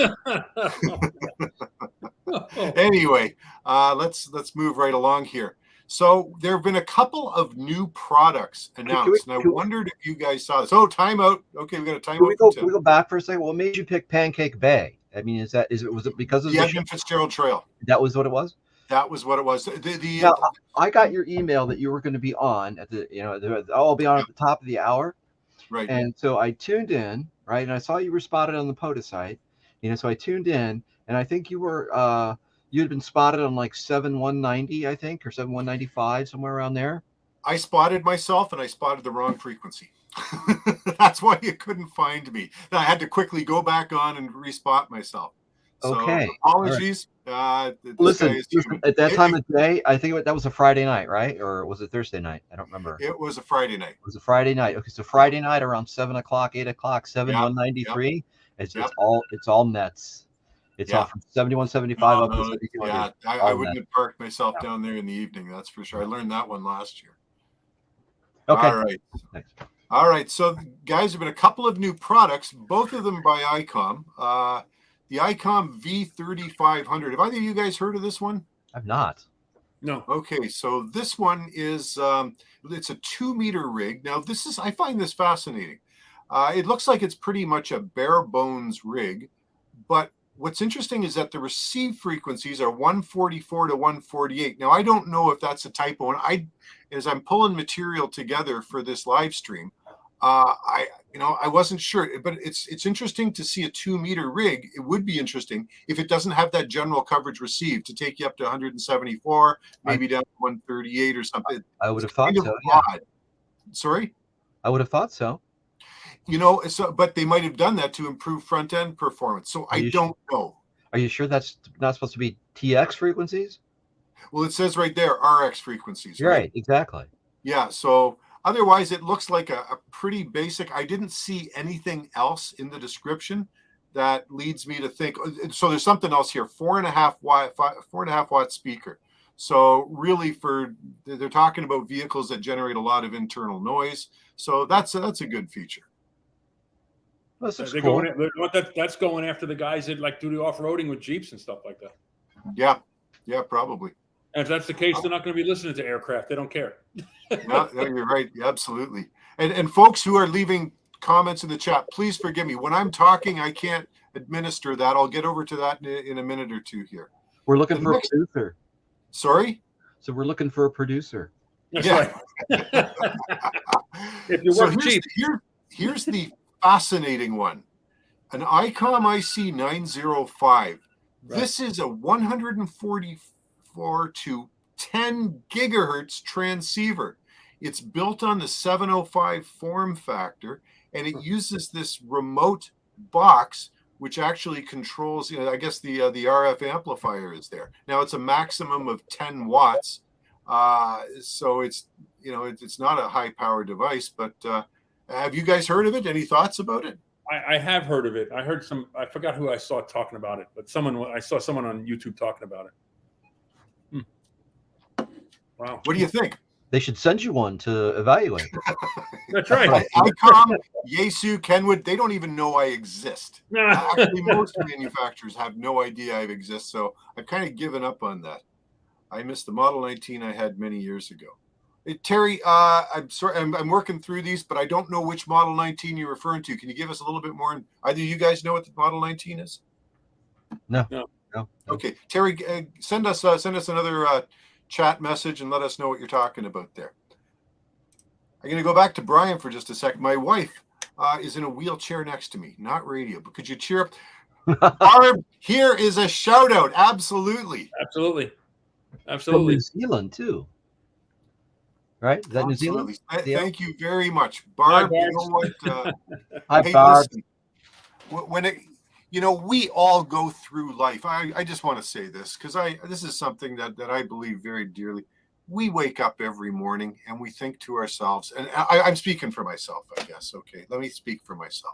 Anyway, let's move right along here. So there have been a couple of new products announced, and I wondered if you guys saw this. Oh, timeout. Okay, we got a timeout. Can we go back for a second? What made you pick Pancake Bay? I mean, was it because of the Edmund Fitzgerald Trail? That was what it was. That was what it was. Now, I got your email that you were going to be on at I'll be on at the top of the hour. Right. And so I tuned in, right? And I saw you were spotted on the POTA site, so I tuned in, and I think you had been spotted on like 7190, I think, or 7195, somewhere around there. I spotted myself, and I spotted the wrong frequency. That's why you couldn't find me. And I had to quickly go back on and respot myself. So, okay. Apologies. Right. Listen, at that time of day, I think that was a Friday night, right? Or was it Thursday night? I don't remember. It was a Friday night. It was a Friday night. Okay, so Friday night around 7 o'clock, 8 o'clock, 7193. It's all nets. It's all from 7175 up to 7200. I wouldn't have parked myself down there in the evening. That's for sure. I learned that one last year. Okay. All right. Thanks. All right. So, guys, have been a couple of new products, both of them by Icom. The Icom V 3500. Have either of you guys heard of this one? I've not. No. Okay, so this one is it's a 2-meter rig. Now, I find this fascinating. It looks like it's pretty much a bare bones rig, but what's interesting is that the receive frequencies are 144 to 148. Now, I don't know if that's a typo, and as I'm pulling material together for this live stream, I wasn't sure, but it's interesting to see a 2-meter rig. It would be interesting if it doesn't have that general coverage receive to take you up to 174, maybe down to 138 or something. I would have thought so. Yeah. Sorry? I would have thought so. But they might have done that to improve front end performance. So I don't know. Are you sure that's not supposed to be TX frequencies? Well, it says right there RX frequencies. Right, exactly. Yeah. So otherwise, it looks like a pretty basic. I didn't see anything else in the description that leads me to think. So there's something else here. 4.5 watt speaker. So really, they're talking about vehicles that generate a lot of internal noise. So that's a good feature. Well, this looks They're cool. that's going after the guys that like do the off-roading with Jeeps and stuff like that. Yeah, probably. And if that's the case, they're not going to be listening to aircraft. They don't care. No, you're right. Absolutely. And folks who are leaving comments in the chat, please forgive me. When I'm talking, I can't administer that. I'll get over to that in a minute or two here. We're looking for a producer. Sorry? So we're looking for a producer. That's right. If you work cheap. Here's the fascinating one. An Icom IC905. Right. This is a 144 to 10 gigahertz transceiver. It's built on the 705 form factor, and it uses this remote box, which actually controls, I guess the RF amplifier is there. Now it's a maximum of 10 watts. So it's, it's not a high power device, but have you guys heard of it? Any thoughts about it? I have heard of it. I heard I forgot who I saw talking about it, but I saw someone on YouTube talking about it. Wow. What do you think? They should send you one to evaluate. That's right. Icom, Yaesu, Kenwood, they don't even know I exist. Actually, most manufacturers have no idea I exist, so I've kind of given up on that. I missed the Model 19 I had many years ago. Terry, I'm sorry, I'm working through these, but I don't know which Model 19 you're referring to. Can you give us a little bit more? Either you guys know what the Model 19 is? No. Okay, Terry, send us another chat message and let us know what you're talking about there. I'm going to go back to Brian for just a sec. My wife is in a wheelchair next to me, not radio, but could you cheer up? Barb, here is a shout out. Absolutely. From New Zealand too. Right? Is that New Zealand? Thank you very much, Barb. Hi, you know what? Hi, Barb. Listen, when we all go through life. I just want to say this because this is something that I believe very dearly. We wake up every morning and we think to ourselves, and I'm speaking for myself, I guess. Okay, let me speak for myself.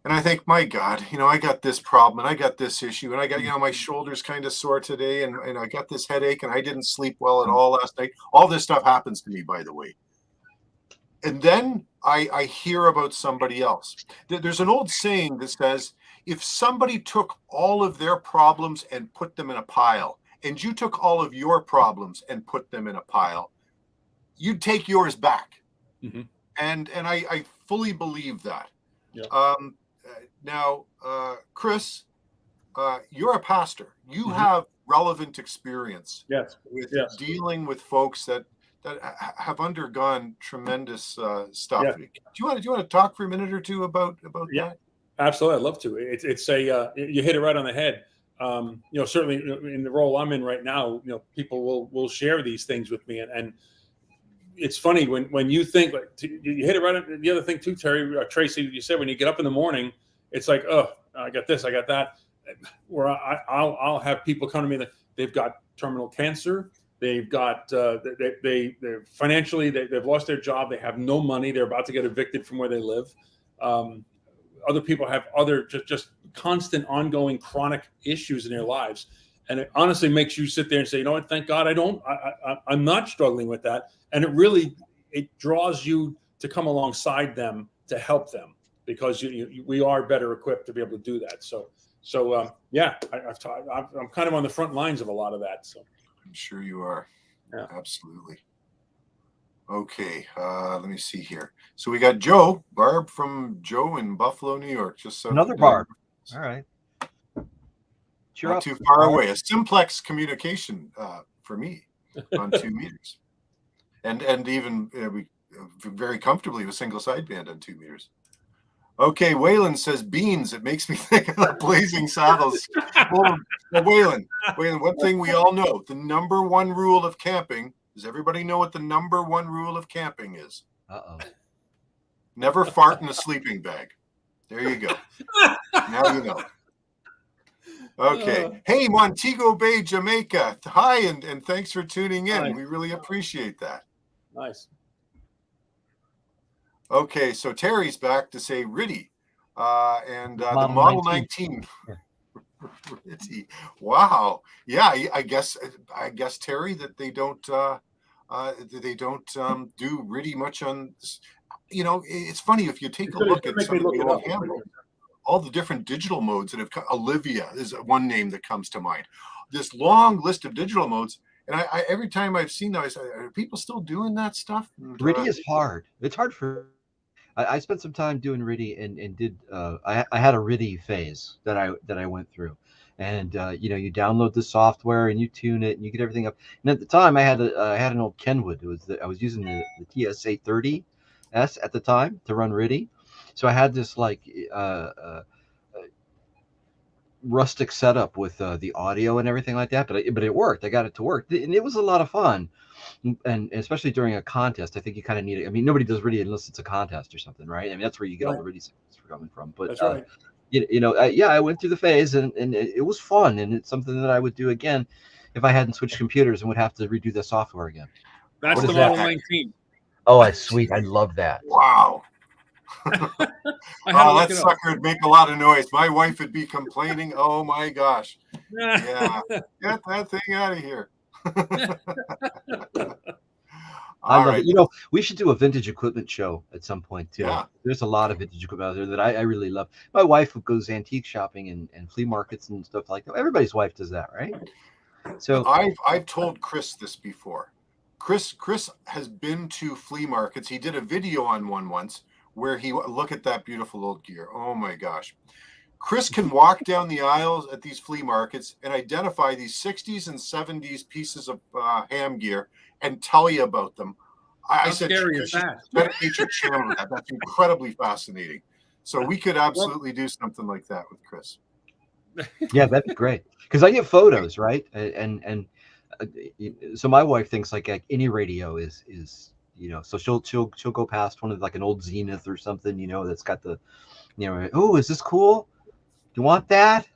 And I think, my God, I got this problem and I got this issue and I got, my shoulder's kind of sore today and I got this headache and I didn't sleep well at all last night. All this stuff happens to me, by the way. And then I hear about somebody else. There's an old saying that says, if somebody took all of their problems and put them in a pile, and you took all of your problems and put them in a pile, you'd take yours back. Mm-hmm. And I fully believe that. Yeah. Now, Chris, you're a pastor. You have relevant experience with dealing with folks that have undergone tremendous stuff. Yeah. Do you want to talk for a minute or two about that? Absolutely, I'd love to. It's you hit it right on the head. Certainly in the role I'm in right now, people will share these things with me, and it's funny when you think you hit it right on the other thing too, Terry, Tracy. You said when you get up in the morning, it's like, oh, I got this, I got that. Where I'll have people come to me that they've got terminal cancer. They've got they're financially they've lost their job. They have no money. They're about to get evicted from where they live. Other people have other just constant, ongoing, chronic issues in their lives, and it honestly makes you sit there and say, you know what? Thank God I'm not struggling with that. And it draws you to come alongside them to help them because we are better equipped to be able to do that. So I'm kind of on the front lines of a lot of that. So. I'm sure you are. Yeah. Absolutely. Okay, let me see here. So we got Barb from Joe in Buffalo, New York. Just another Barb. All right. Not too far away. A simplex communication for me on 2 meters, and even we very comfortably with single sideband on 2 meters. Okay, Waylon says beans. It makes me think of the Blazing Saddles. Well, Waylon, one thing we all know, the number one rule of camping, does everybody know what the number one rule of camping is? Uh-oh. Never fart in a sleeping bag. There you go. Now you know. Okay. Hey, Montego Bay, Jamaica. Hi, and thanks for tuning in. Nice. We really appreciate that. Nice. Okay, so Terry's back to say Riddy, and the Model 19. Wow. Yeah, I guess Terry, that they don't do Riddy much on this. it's funny if you take a look at some of the old ham, all the different digital modes that have come. Olivia is one name that comes to mind. This long list of digital modes. And I every time I've seen those, are people still doing that stuff? And, RIDI is hard. It's hard for. I spent some time doing RIDI and did. I had a RIDI phase that I went through, and you download the software and you tune it and you get everything up. And at the time, I had an old Kenwood. I was using the TS830S at the time to run RIDI, so I had this rustic setup with the audio and everything like that, but it worked. I got it to work, and it was a lot of fun. And especially during a contest, I think you kind of need it. I mean, nobody does RIDI unless it's a contest or something, right? I mean, that's where you get all the RIDI signals coming from. But that's right. I went through the phase, and it was fun, and it's something that I would do again if I hadn't switched computers and would have to redo the software again. That's the Model 19. Oh, sweet! I love that. Wow. That sucker would make a lot of noise. My wife would be complaining. Oh my gosh. Yeah. Get that thing out of here. I love it. We should do a vintage equipment show at some point too. Yeah. There's a lot of vintage equipment out there that I really love. My wife goes antique shopping and flea markets and stuff like that. Everybody's wife does that, right? So I've told Chris this before. Chris has been to flea markets. He did a video on one once where he look at that beautiful old gear. Oh my gosh. Chris can walk down the aisles at these flea markets and identify these 60s and 70s pieces of ham gear and tell you about them. How scary is that? Dedicate your channel to that. That's incredibly fascinating. So we could absolutely do something like that with Chris. Yeah, that'd be great. Because I get photos, right? And so my wife thinks like any radio is so she'll go past one of like an old Zenith or something, that's got the, oh, is this cool? Do you want that?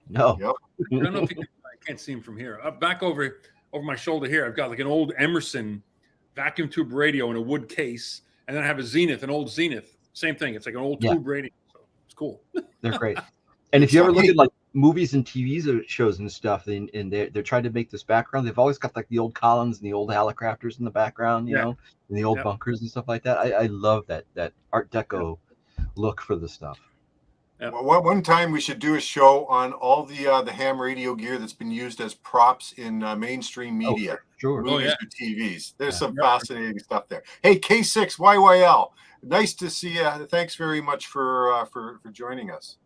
No. Yep. I don't know if I can't see him from here. Back over my shoulder here, I've got like an old Emerson vacuum tube radio in a wood case, and then I have an old Zenith. Same thing. It's like an old tube radio. So it's cool. They're great. And if you ever look at like movies and TV shows and stuff, and they're trying to make this background, they've always got like the old Collins and the old helicopters in the background, you know, and the old bunkers and stuff like that. I love that Art Deco look for the stuff. Well, one time we should do a show on all the ham radio gear that's been used as props in mainstream media, movies or TVs. There's some fascinating stuff there. Hey, K6 YYL, nice to see you. Thanks very much for joining us.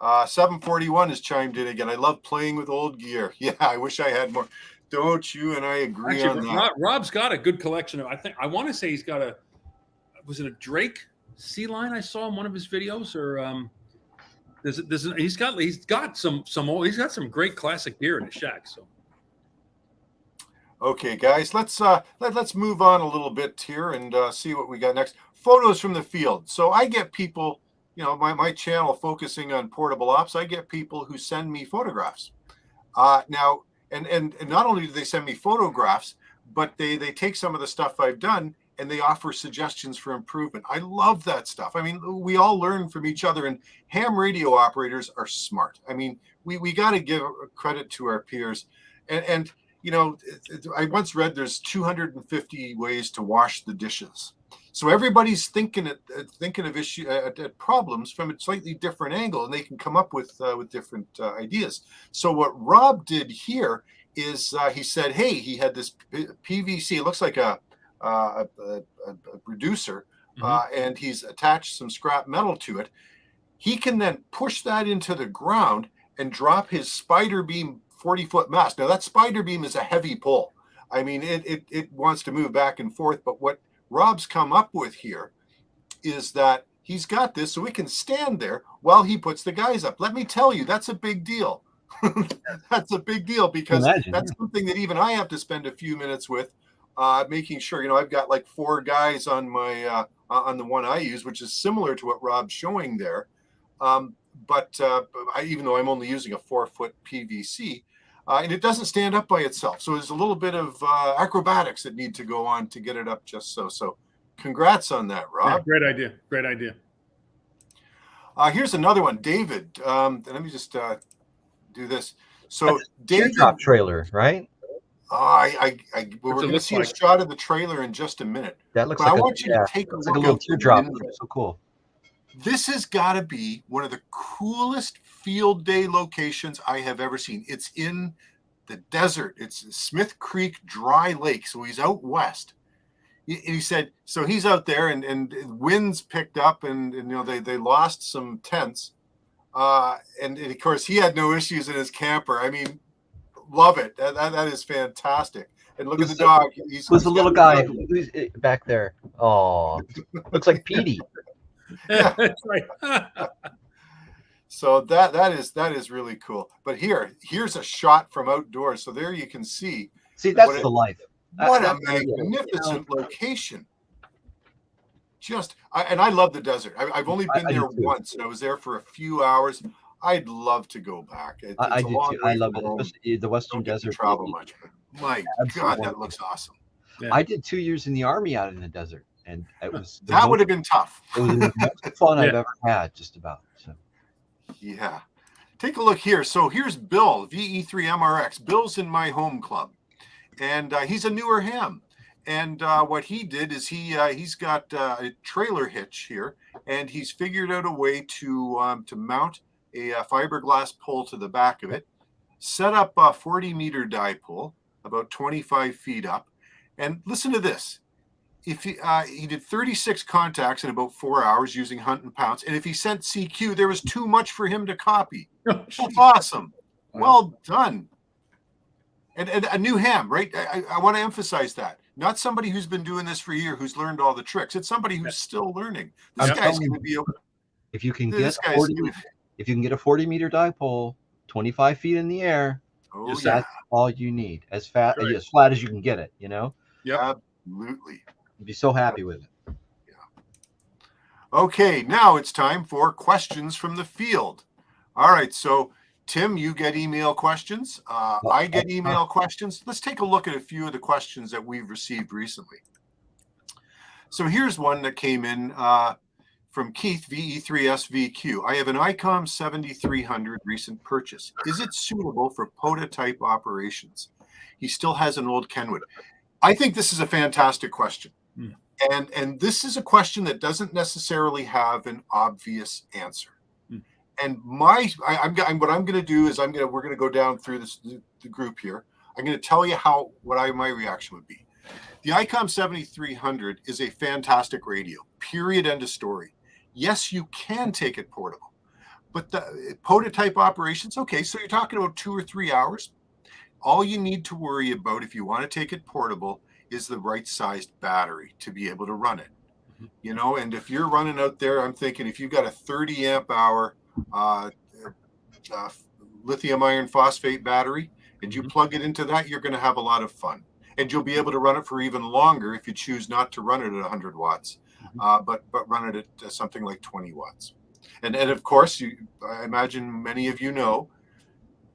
741 has chimed in again. I love playing with old gear. Yeah, I wish I had more. Don't you? And I agree on that. Rob's got a good collection of. I want to say he's got was it a Drake C line I saw in one of his videos, or he's got some great classic gear in his shack. So okay, guys, let's move on a little bit here and see what we got next. Photos from the field. So I get people, my channel focusing on portable ops. I get people who send me photographs. Now, and not only do they send me photographs, but they take some of the stuff I've done and they offer suggestions for improvement. I love that stuff. I mean, we all learn from each other, and ham radio operators are smart. I mean, we got to give credit to our peers. And I once read there's 250 ways to wash the dishes. So everybody's thinking of problems from a slightly different angle, and they can come up with different ideas. So what Rob did here is he said, hey, he had this PVC. It looks like a reducer, and he's attached some scrap metal to it. He can then push that into the ground and drop his spider beam 40-foot mast. Now that spider beam is a heavy pull. I mean, it wants to move back and forth, but what Rob's come up with here is that he's got this so we can stand there while he puts the guys up. Let me tell you, that's a big deal. That's a big deal because that's something that even I have to spend a few minutes with, making sure, I've got like 4 guys on my on the one I use, which is similar to what Rob's showing there. But even though I'm only using a 4-foot PVC, and it doesn't stand up by itself. So there's a little bit of acrobatics that need to go on to get it up just so. So congrats on that, Rob. Yeah, great idea. Here's another one, David. Let me just do this. So David, teardrop trailer, right? We're What's it going to look see like? a shot of the trailer in just a minute. That looks But like I want you to take a looks look like a little out the teardrop. window. So cool. This has got to be one of the coolest field day locations I have ever seen. It's in the desert. It's Smith Creek Dry Lake. So he's out west. He said, so he's out there and winds picked up and you know, they lost some tents. And of course he had no issues in his camper. I mean, love it. That is fantastic. And look at the dog. Who's the little guy who's back there? Oh, looks like Petey. Yeah. That's right. So that is really cool. But here's a shot from outdoors. So there you can see. See, that's the life. What a magnificent location. And I love the desert. I've only been there once, and I was there for a few hours. I'd love to go back. I do too. I love it, especially the Western Desert. Travel much, but my God, that looks awesome. Yeah. I did 2 years in the Army out in the desert, and it was that would have been tough. It was the most fun I've ever had, just about. So. Yeah, take a look here. So here's Bill, VE3MRX. Bill's in my home club, and he's a newer ham. And what he did is he's got a trailer hitch here, and he's figured out a way to mount a fiberglass pole to the back of it, set up a 40-meter dipole, about 25 feet up, and listen to this. If he did 36 contacts in about 4 hours using hunt and pounce, and if he sent CQ, there was too much for him to copy. Awesome. Well done. And a new ham, right? I want to emphasize that. Not somebody who's been doing this for a year, who's learned all the tricks. It's somebody who's still learning. This guy's going to be able. If you can get a 40-meter dipole, 25 feet in the air, that's all you need. As flat as you can get it, you know? Yeah, absolutely. You'd be so happy with it. Yeah. Okay, now it's time for questions from the field. All right, so Tim, you get email questions. I get email questions. Let's take a look at a few of the questions that we've received recently. So here's one that came in from Keith, VE3SVQ. I have an Icom 7300 recent purchase. Is it suitable for prototype operations? He still has an old Kenwood. I think this is a fantastic question. And this is a question that doesn't necessarily have an obvious answer. And what I'm going to do is we're going to go down through the group here. I'm going to tell you my reaction would be. The Icom 7300 is a fantastic radio. Period. End of story. Yes, you can take it portable, but the prototype operations. Okay, so you're talking about 2 or 3 hours. All you need to worry about if you want to take it portable is the right sized battery to be able to run it. You know, and if you're running out there, I'm thinking if you've got a 30 amp hour lithium iron phosphate battery and you plug it into that, you're going to have a lot of fun, and you'll be able to run it for even longer if you choose not to run it at 100 watts, but run it at something like 20 watts. And of course, I imagine many of you know,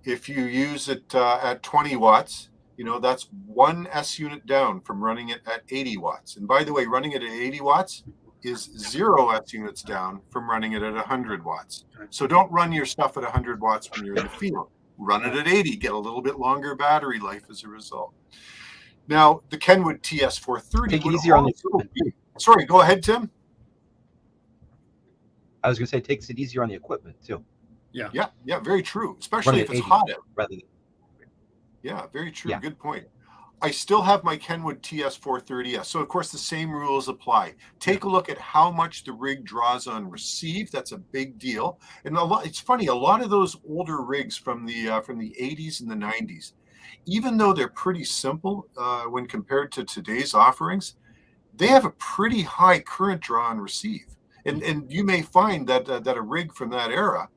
if you use it at 20 watts, you know, that's 1 S unit down from running it at 80 watts. And by the way, running it at 80 watts is 0 S units down from running it at 100 watts. So don't run your stuff at 100 watts when you're in the field. Run it at 80, get a little bit longer battery life as a result. Now, the Kenwood TS430. Take it easier on the equipment. Sorry, go ahead, Tim. I was going to say, takes it easier on the equipment, too. Yeah, very true, especially if it's hot out. Rather than... Yeah, very true. Yeah. Good point. I still have my Kenwood TS430S. So, of course, the same rules apply. Take a look at how much the rig draws on receive. That's a big deal. And it's funny, a lot of those older rigs from the 80s and the 90s, even though they're pretty simple when compared to today's offerings, they have a pretty high current draw on receive. And you may find that a rig from that era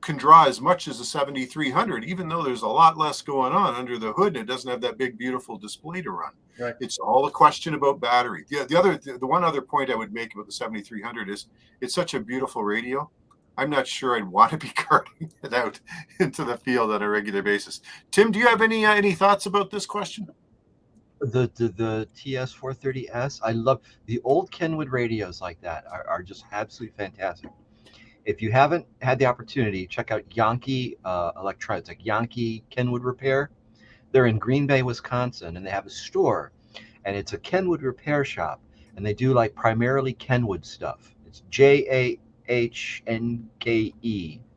can draw as much as a 7300, even though there's a lot less going on under the hood and it doesn't have that big, beautiful display to run. Right. It's all a question about battery. The one other point I would make about the 7300 is it's such a beautiful radio. I'm not sure I'd want to be carting it out into the field on a regular basis. Tim, do you have any thoughts about this question? The TS430S, I love the old Kenwood radios like that are just absolutely fantastic. If you haven't had the opportunity, check out Yankee Electronics, like Yankee Kenwood Repair. They're in Green Bay, Wisconsin, and they have a store, and it's a Kenwood repair shop, and they do like primarily Kenwood stuff. It's JAHNKE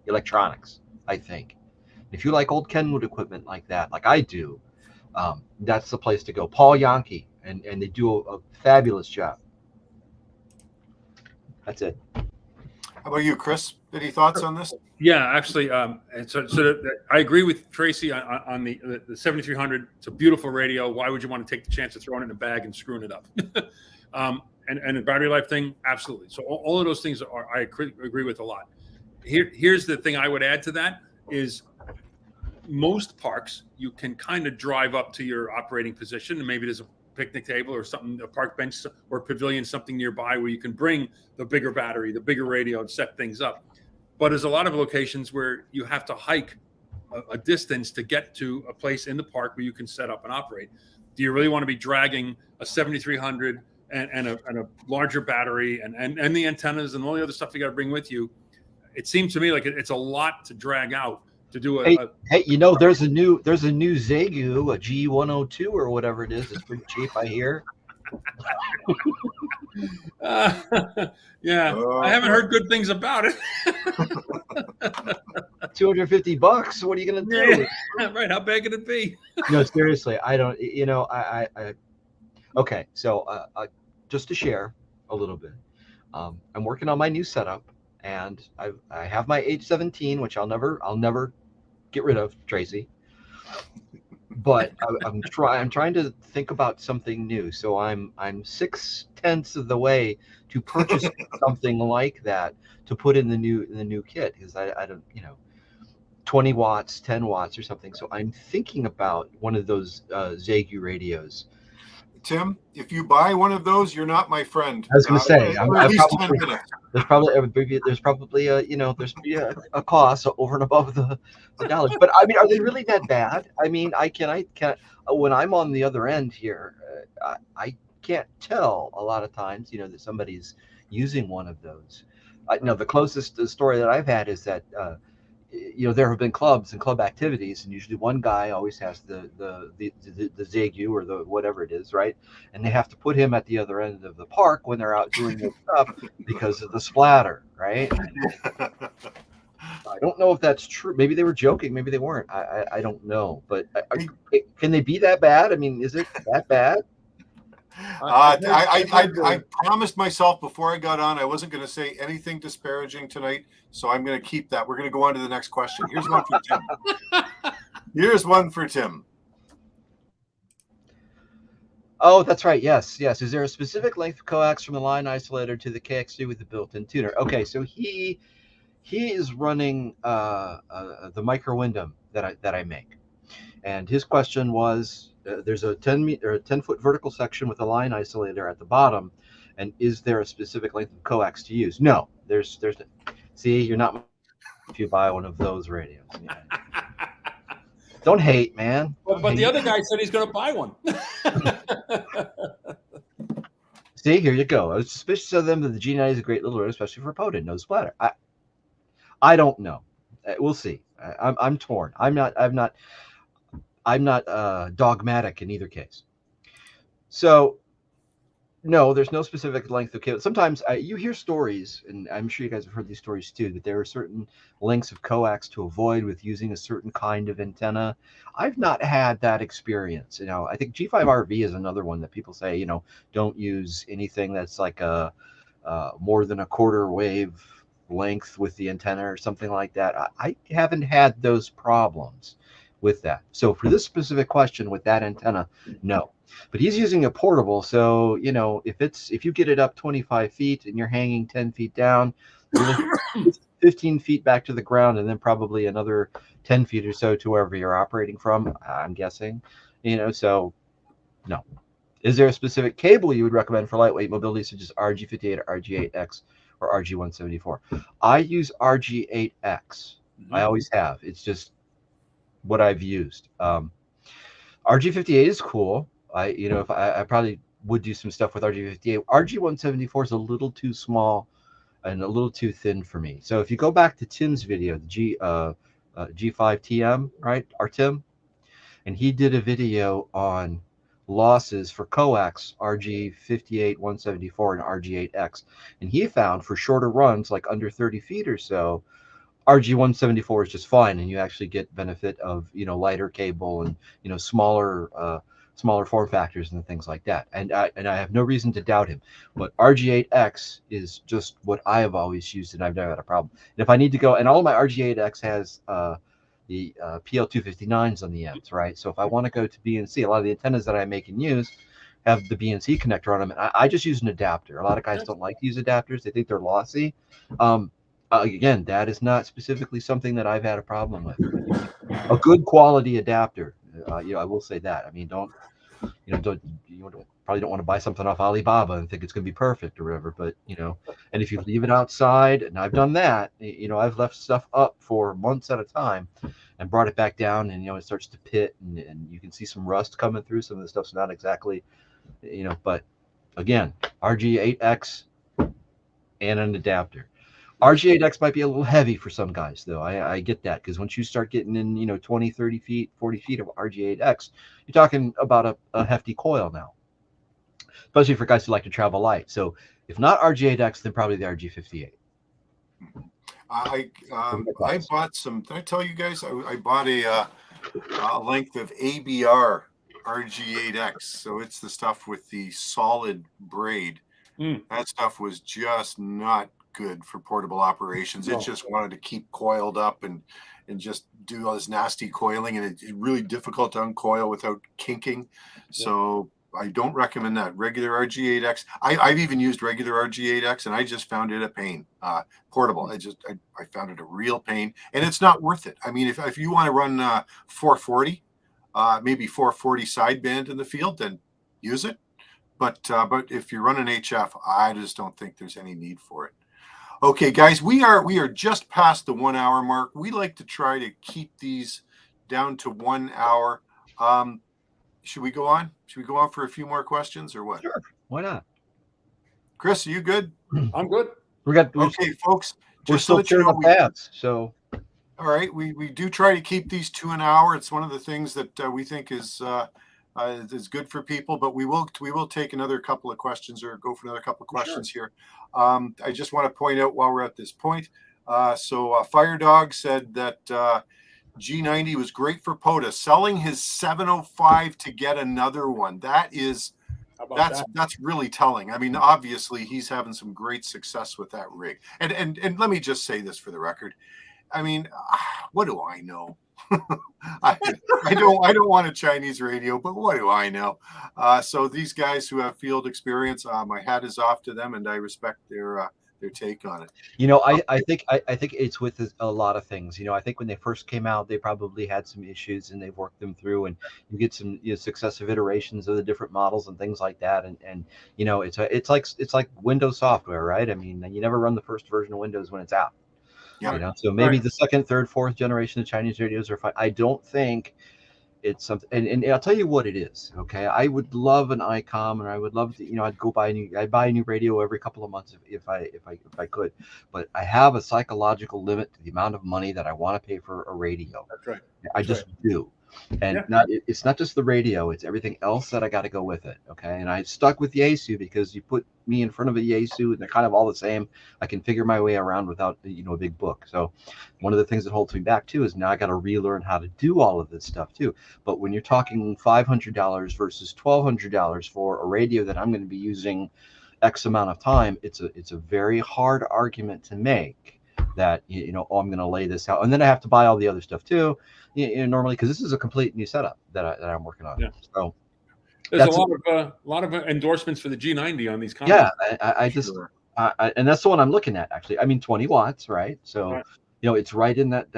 Electronics, I think. If you like old Kenwood equipment like that, like I do, that's the place to go. Paul Yankee, and they do a fabulous job. That's it. How about you, Chris? Any thoughts on this? Yeah, actually, and I agree with Tracy on the 7300. It's a beautiful radio. Why would you want to take the chance of throwing it in a bag and screwing it up? And the battery life thing, absolutely. So all of those things I agree with a lot. Here's the thing I would add to that is most parks you can kind of drive up to your operating position, and maybe there's a picnic table or something, a park bench or pavilion, something nearby where you can bring the bigger battery, the bigger radio, and set things up. But there's a lot of locations where you have to hike a distance to get to a place in the park where you can set up and operate. Do you really want to be dragging a 7300 and a larger battery and the antennas and all the other stuff you got to bring with you? It seems to me like it's a lot to drag out to do hey, you know, there's a new Xiegu, a G102 or whatever it is. It's pretty cheap, I hear. Yeah, I haven't heard good things about it. $250. What are you gonna do? Yeah, right? How bad can it be? No, seriously, I don't. You know, I okay. So, just to share a little bit, I'm working on my new setup, and I have my H17, which I'll never get rid of, Tracy. But I'm trying to think about something new. So I'm 6/10 of the way to purchase something like that to put in the new kit, because I don't, 20 watts, 10 watts or something. So I'm thinking about one of those Xiegu radios. Tim, if you buy one of those, you're not my friend. I was going to say, at least 10 minutes. There's probably a cost over and above the dollars. But I mean, are they really that bad? I mean, I can when I'm on the other end here, I can't tell a lot of times, that somebody's using one of those. The closest story that I've had is that there have been clubs and club activities, and usually one guy always has the Xiegu or the whatever it is, right? And they have to put him at the other end of the park when they're out doing their stuff because of the splatter, right? I don't know if that's true. Maybe they were joking. Maybe they weren't. I don't know. But can they be that bad? I mean, is it that bad? I promised myself before I got on I wasn't going to say anything disparaging tonight, so I'm going to keep that. We're going to go on to the next question. Here's one for Tim. Oh, that's right. Yes. Is there a specific length of coax from the line isolator to the KX2 with the built-in tuner? Okay, so he is running the micro Windom that I make, and his question was. There's a 10-foot vertical section with a line isolator at the bottom, and is there a specific length of coax to use? No, there's. See, you're not if you buy one of those radios. Yeah. Don't hate, man. But the other guy said he's going to buy one. See, here you go. I was suspicious of them that the G90 is a great little radio, especially for Poden. No splatter. I don't know. We'll see. I'm torn. I'm not dogmatic in either case. So, no, there's no specific length of cable. Sometimes you hear stories, and I'm sure you guys have heard these stories too, that there are certain lengths of coax to avoid with using a certain kind of antenna. I've not had that experience. I think G5RV is another one that people say, don't use anything that's like a more than a quarter wave length with the antenna or something like that. I haven't had those problems with that. So for this specific question with that antenna, no. But he's using a portable, so if you get it up 25 feet and you're hanging 10 feet down, 15 feet back to the ground, and then probably another 10 feet or so to wherever you're operating from, I'm guessing. So no. Is there a specific cable you would recommend for lightweight mobility, such as RG58 or RG8X or RG174? I use RG8X. Mm-hmm. I always have. It's just what I've used. RG58 is cool. I probably would do some stuff with RG58. RG174 is a little too small and a little too thin for me. So if you go back to Tim's video, the G5TM, right? Our Tim, and he did a video on losses for Coax RG58-174 and RG8X, and he found for shorter runs, like under 30 feet or so, RG174 is just fine, and you actually get benefit of lighter cable and smaller form factors and things like that. And I have no reason to doubt him. But RG8X is just what I have always used, and I've never had a problem. And if I need to go, and all of my RG8X has the PL259s on the ends, right? So if I want to go to BNC, a lot of the antennas that I make and use have the BNC connector on them, and I just use an adapter. A lot of guys don't like to use adapters; they think they're lossy. Again, that is not specifically something that I've had a problem with. A good quality adapter, I will say that. I mean, probably don't want to buy something off Alibaba and think it's going to be perfect or whatever. But and if you leave it outside, and I've done that, I've left stuff up for months at a time, and brought it back down, and it starts to pit, and you can see some rust coming through. Some of the stuff's not exactly, But again, RG8X and an adapter. RG8X might be a little heavy for some guys, though. I get that, because once you start getting in, 20, 30 feet, 40 feet of RG8X, you're talking about a hefty coil now, especially for guys who like to travel light. So if not RG8X, then probably the RG58. I bought some. Did I tell you guys? I bought a length of ABR RG8X. So it's the stuff with the solid braid. That stuff was just not good for portable operations. It just wanted to keep coiled up and just do all this nasty coiling, and it's really difficult to uncoil without kinking. So I don't recommend that. Regular RG8X. I've even used regular RG8X, and I just found it a pain. Portable. I found it a real pain, and it's not worth it. I mean, if you want to run 440, maybe 440 sideband in the field, then use it. But if you're running HF, I just don't think there's any need for it. Okay, guys, we are just past the 1 hour mark. We like to try to keep these down to 1 hour. Should we go on? Should we go on for a few more questions, or what? Sure, why not? Chris, are you good? I'm good. Okay, folks. We're still cheering up pads, so. All right, we do try to keep these to an hour. It's one of the things that we think is good for people, but we will take another couple of questions, or go for another couple of questions here. I just want to point out while we're at this point. So Fire Dog said that G90 was great for POTA, selling his 705 to get another one. That's really telling. I mean, obviously he's having some great success with that rig. And let me just say this for the record. I mean, what do I know? I don't want a Chinese radio, but what do I know? So these guys who have field experience, my hat is off to them, and I respect their take on it. I think it's with a lot of things. I think when they first came out, they probably had some issues, and they've worked them through, and you get some successive iterations of the different models and things like that. And it's like Windows software, right? I mean, you never run the first version of Windows when it's out. Yeah. So maybe the second, third, fourth generation of Chinese radios are fine. I don't think it's something, and I'll tell you what it is. Okay, I would love an Icom, and I would love to, I'd buy a new radio every couple of months if I could, but I have a psychological limit to the amount of money that I want to pay for a radio. That's right. I just do. And it's not just the radio, it's everything else that I got to go with it. Okay. And I stuck with Yaesu because you put me in front of a Yaesu and they're kind of all the same. I can figure my way around without, a big book. So one of the things that holds me back too is now I got to relearn how to do all of this stuff too. But when you're talking $500 versus $1,200 for a radio that I'm going to be using X amount of time, it's a very hard argument to make that, I'm going to lay this out. And then I have to buy all the other stuff too. Normally, because this is a complete new setup that I'm working on. Yeah. So there's a lot of endorsements for the G90 on these comments. Yeah, I just and that's the one I'm looking at actually. I mean, 20 watts, right? So it's right in that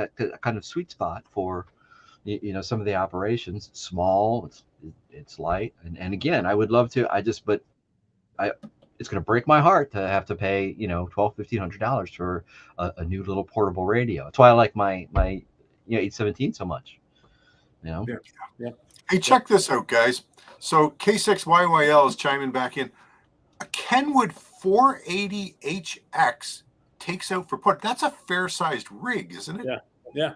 kind of sweet spot for some of the operations. It's small, it's light, and again, I would love to. It's going to break my heart to have to pay $1,200-$1,500 for a new little portable radio. That's why I like my 817 so much. Yeah. Hey, check this out, guys. So K6YYL is chiming back in. A Kenwood 480HX takes out for put. That's a fair-sized rig, isn't it? Yeah,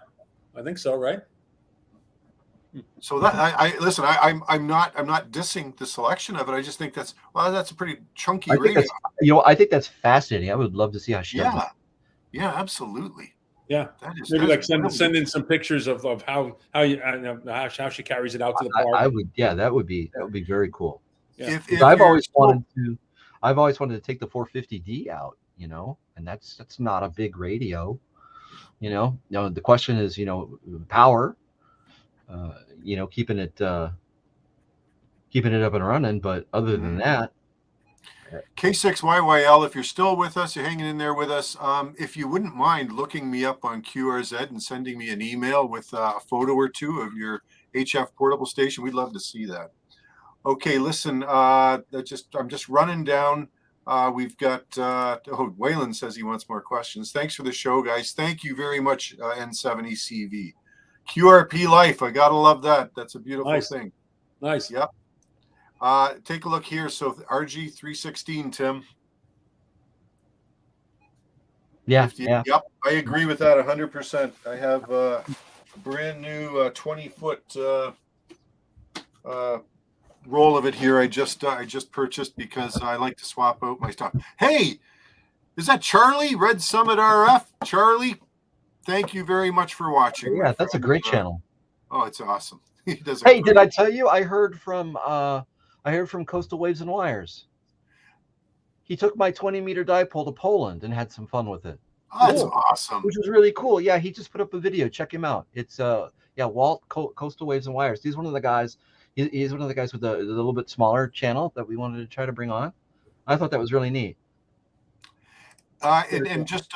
I think so, right? So that I listen. I'm not dissing the selection of it. I just think that's a pretty chunky I think radio. I think that's fascinating. I would love to see how she does it. Yeah, absolutely. Yeah, That is maybe like really send in some pictures of how she carries it out to the park. I would, yeah, that would be very cool. Yeah. If I've always wanted to take the 450D out, and that's not a big radio, No, the question is, power, keeping it up and running. But other than that, K6YYL, if you're still with us, you're hanging in there with us. If you wouldn't mind looking me up on QRZ and sending me an email with a photo or two of your HF portable station, we'd love to see that. Okay, listen, I'm just running down. We've got Waylon says he wants more questions. Thanks for the show, guys. Thank you very much, N70CV. QRP Life, I gotta love that. That's a beautiful thing. Nice. Yep. Take a look here. So RG316, Tim. Yeah. Yep, I agree with that 100%. I have a brand new 20-foot roll of it here. I just purchased because I like to swap out my stuff. Hey, is that Charlie, Red Summit RF? Charlie, thank you very much for watching. Yeah, that's a great channel. Oh, it's awesome. He does. Hey, did I tell you? I heard from Coastal Waves and Wires. He took my 20-meter dipole to Poland and had some fun with it. Oh, that's awesome. Which is really cool. Yeah, he just put up a video. Check him out. It's Walt Coastal Waves and Wires. He's one of the guys. He's one of the guys with a little bit smaller channel that we wanted to try to bring on. I thought that was really neat. And just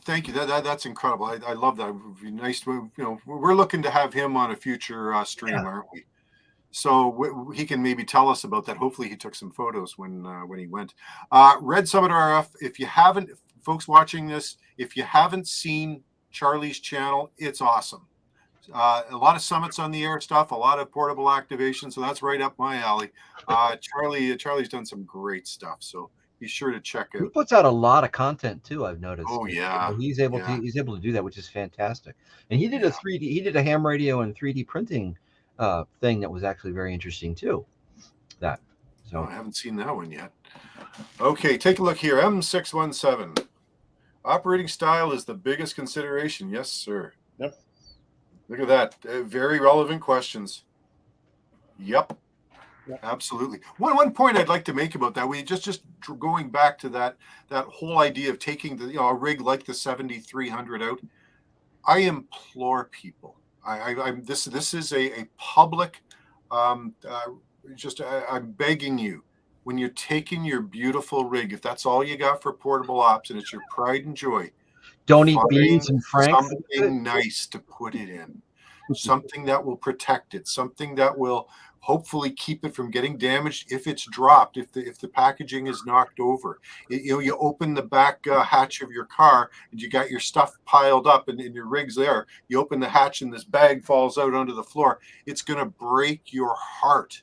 thank you. That's incredible. I love that. It would be nice to, we're looking to have him on a future stream, aren't we? So he can maybe tell us about that. Hopefully he took some photos when he went. Red Summit RF, if you haven't, folks watching this, if you haven't seen Charlie's channel, it's awesome. A lot of summits on the air stuff, a lot of portable activation. So that's right up my alley. Charlie's done some great stuff. So be sure to check out. He puts out a lot of content too, I've noticed. Oh yeah. He's able to do that, which is fantastic. And he did he did a ham radio and 3D printing thing that was actually very interesting too. I haven't seen that one yet. Okay, take a look here. M617. Operating style is the biggest consideration. Yes, sir. Yep. Look at that. Very relevant questions. Yep. Absolutely. One point I'd like to make about that, we just going back to that whole idea of taking a rig like the 7300 out. I implore people. This is a public. I'm begging you, when you're taking your beautiful rig, if that's all you got for portable ops and it's your pride and joy, don't eat beans and franks. Something nice to put it in, something that will protect it, something that will hopefully keep it from getting damaged if it's dropped, if the packaging is knocked over. You open the back hatch of your car and you got your stuff piled up and your rig's there. You open the hatch and this bag falls out onto the floor. It's going to break your heart